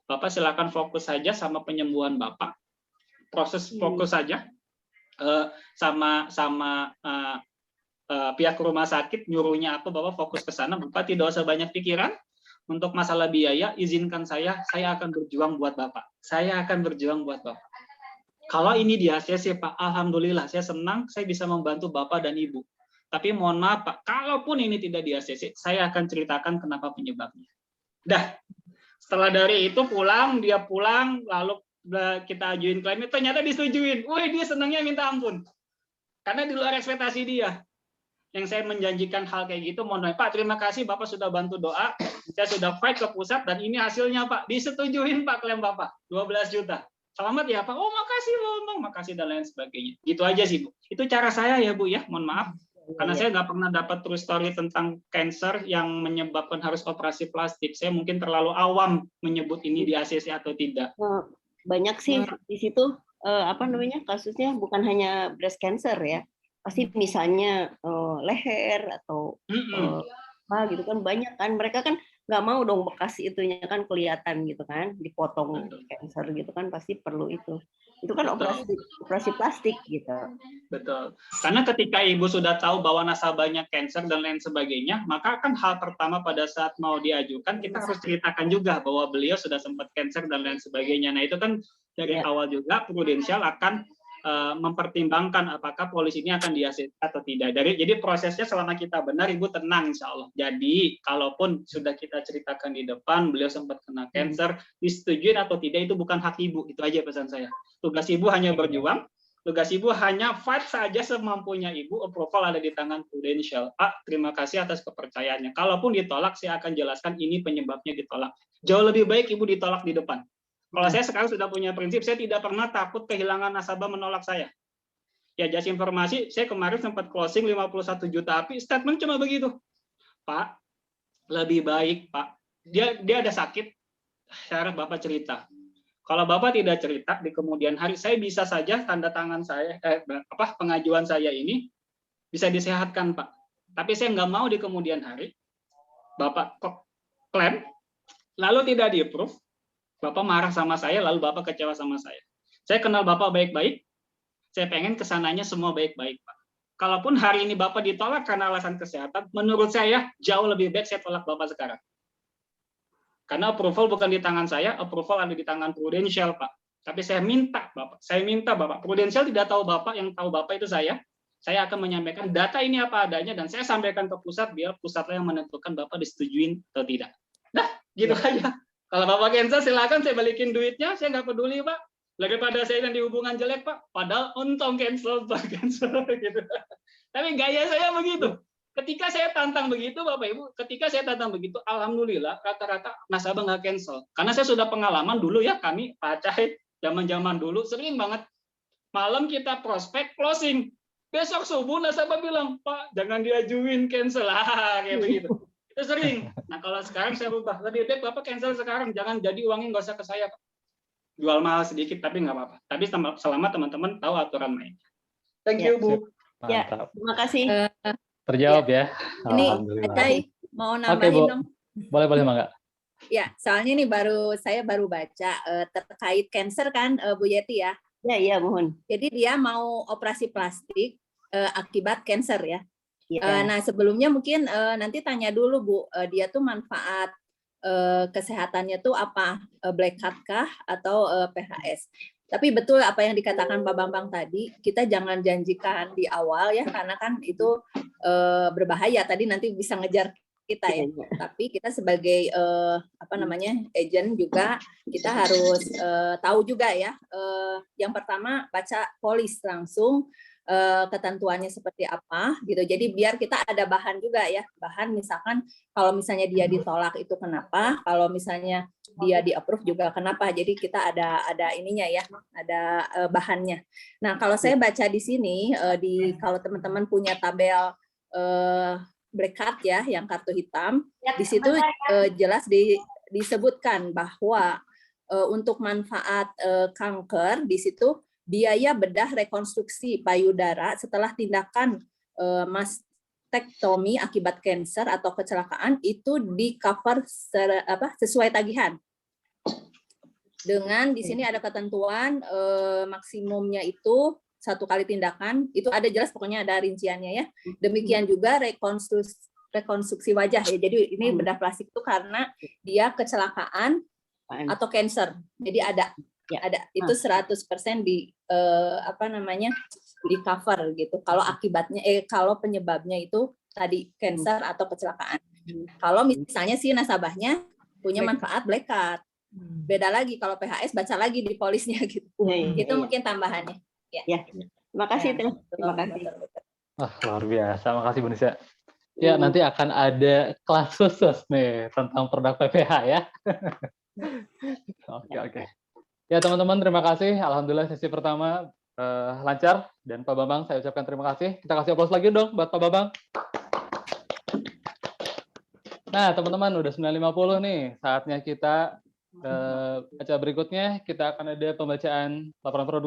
Bapak silakan fokus saja sama penyembuhan Bapak. Proses fokus saja, sama pihak rumah sakit, nyuruhnya apa, Bapak fokus ke sana, Bapak tidak usah banyak pikiran. Untuk masalah biaya, izinkan saya akan berjuang buat Bapak. Saya akan berjuang buat Bapak. Kalau ini di ACC, Pak, alhamdulillah, saya senang saya bisa membantu Bapak dan Ibu. Tapi mohon maaf, Pak, kalaupun ini tidak di ACC, saya akan ceritakan kenapa penyebabnya. Dah, setelah dari itu dia pulang, lalu kita ajuin klaimnya, ternyata disetujuin. Wih, dia senangnya minta ampun. Karena di luar ekspektasi dia. Yang saya menjanjikan hal kayak gitu, mohon maaf, Pak, terima kasih Bapak sudah bantu doa, saya sudah fight ke pusat, dan ini hasilnya Pak, disetujuin Pak klaim Bapak, 12 juta. Selamat ya Pak, oh makasih Bang, makasih dan lain sebagainya. Gitu aja sih Bu. Itu cara saya ya Bu ya, mohon maaf. Karena saya nggak pernah dapat true story tentang cancer yang menyebabkan harus operasi plastik. Saya mungkin terlalu awam menyebut ini di ACC atau tidak. Banyak sih di situ kasusnya bukan hanya breast cancer ya. Pasti misalnya leher atau apa gitu kan, banyak kan, mereka kan nggak mau dong bekas itunya kan kelihatan gitu kan, dipotong cancer gitu kan, pasti perlu itu kan operasi plastik gitu. Betul, karena ketika ibu sudah tahu bahwa nasabahnya cancer dan lain sebagainya, maka kan hal pertama pada saat mau diajukan kita harus ceritakan juga bahwa beliau sudah sempat cancer dan lain sebagainya. Nah itu kan dari awal juga Prudential akan mempertimbangkan apakah polisi ini akan di-ACC atau tidak. Jadi prosesnya selama kita benar, Ibu tenang insya Allah. Jadi kalaupun sudah kita ceritakan di depan, beliau sempat kena cancer, disetujuin atau tidak itu bukan hak Ibu. Itu aja pesan saya. Tugas Ibu hanya berjuang, tugas Ibu hanya fight saja semampunya Ibu, approval ada di tangan Prudential. Pak, terima kasih atas kepercayaannya. Kalaupun ditolak, saya akan jelaskan ini penyebabnya ditolak. Jauh lebih baik Ibu ditolak di depan. Kalau saya sekarang sudah punya prinsip, saya tidak pernah takut kehilangan nasabah menolak saya. Ya, just informasi, saya kemarin sempat closing 51 juta api, statement cuma begitu. Pak, lebih baik, Pak. Dia ada sakit, saya harap Bapak cerita. Kalau Bapak tidak cerita, di kemudian hari saya bisa saja tanda tangan saya, pengajuan saya ini bisa disehatkan, Pak. Tapi saya nggak mau di kemudian hari, Bapak klaim, lalu tidak di-approve, Bapak marah sama saya, lalu Bapak kecewa sama saya. Saya kenal Bapak baik-baik, saya pengen kesananya semua baik-baik, Pak. Kalaupun hari ini Bapak ditolak karena alasan kesehatan, menurut saya jauh lebih baik saya tolak Bapak sekarang. Karena approval bukan di tangan saya, approval ada di tangan Prudential, Pak. Tapi saya minta Bapak, Prudential tidak tahu Bapak, yang tahu Bapak itu saya. Saya akan menyampaikan data ini apa adanya, dan saya sampaikan ke pusat, biar pusatlah yang menentukan Bapak disetujuin atau tidak. Nah, gitu aja. Kalau Bapak cancel, silakan saya balikin duitnya, saya nggak peduli, Pak. Daripada saya yang di hubungan jelek, Pak. Padahal untung cancel, Pak, cancel gitu. Tapi gaya saya begitu. Ketika saya tantang begitu, Bapak Ibu, alhamdulillah rata-rata nasabah nggak cancel. Karena saya sudah pengalaman dulu ya, kami Pak Cahit, zaman-zaman dulu sering banget malam kita prospek closing. Besok subuh nasabah bilang, Pak, jangan diajuin cancel. Kayak begitu. Itu sering. Nah kalau sekarang saya rubah, lebih baik Bapak cancel sekarang, jangan jadi uangnya nggak usah ke saya, Pak. Jual mahal sedikit tapi nggak apa-apa. Tapi selama teman-teman tahu aturan main. Thank you Bu. Ya, terima kasih. Terjawab ya. Ini Acai mau nambahin dong. Boleh Mangga. Ya, soalnya ini saya baru baca terkait cancer kan Bu Yeti ya. Iya mohon. Jadi dia mau operasi plastik akibat cancer ya. Ya. Nah sebelumnya mungkin nanti tanya dulu Bu, dia tuh manfaat kesehatannya tuh apa, black card kah atau PHS? Tapi betul apa yang dikatakan Pak Bambang tadi, kita jangan janjikan di awal ya, karena kan itu berbahaya. Tadi nanti bisa ngejar kita ya. Tapi kita sebagai agent juga kita harus tahu juga ya. Yang pertama baca polis langsung. ketentuannya seperti apa gitu. Jadi biar kita ada bahan juga ya. Bahan misalkan kalau misalnya dia ditolak itu kenapa, kalau misalnya dia di-approve juga kenapa. Jadi kita ada ininya ya, ada bahannya. Nah, kalau saya baca di sini kalau teman-teman punya tabel black card ya, yang kartu hitam, di situ jelas disebutkan bahwa untuk manfaat kanker di situ biaya bedah rekonstruksi payudara setelah tindakan mastektomi akibat kanker atau kecelakaan itu di cover sesuai tagihan. Dengan di sini ada ketentuan maksimumnya itu 1 kali tindakan, itu ada jelas pokoknya ada rinciannya ya. Demikian juga rekonstruksi wajah ya. Jadi ini bedah plastik itu karena dia kecelakaan atau kanker. Jadi ada itu 100% di di cover gitu. Kalau akibatnya kalau penyebabnya itu tadi kanker atau kecelakaan. Kalau misalnya si nasabahnya punya manfaat black card. Beda lagi kalau PHS baca lagi di polisnya gitu. Itu mungkin tambahannya. Ya. Terima kasih. Terima kasih. Luar biasa. Makasih Bu Nisa. Ya, nanti akan ada kelas khusus nih tentang produk PPH ya. Oke. Ya teman-teman, terima kasih. Alhamdulillah sesi pertama lancar. Dan Pak Bambang, saya ucapkan terima kasih. Kita kasih aplaus lagi dong buat Pak Bambang. Nah teman-teman, udah 9.50 nih. Saatnya kita acara berikutnya. Kita akan ada pembacaan laporan produksi.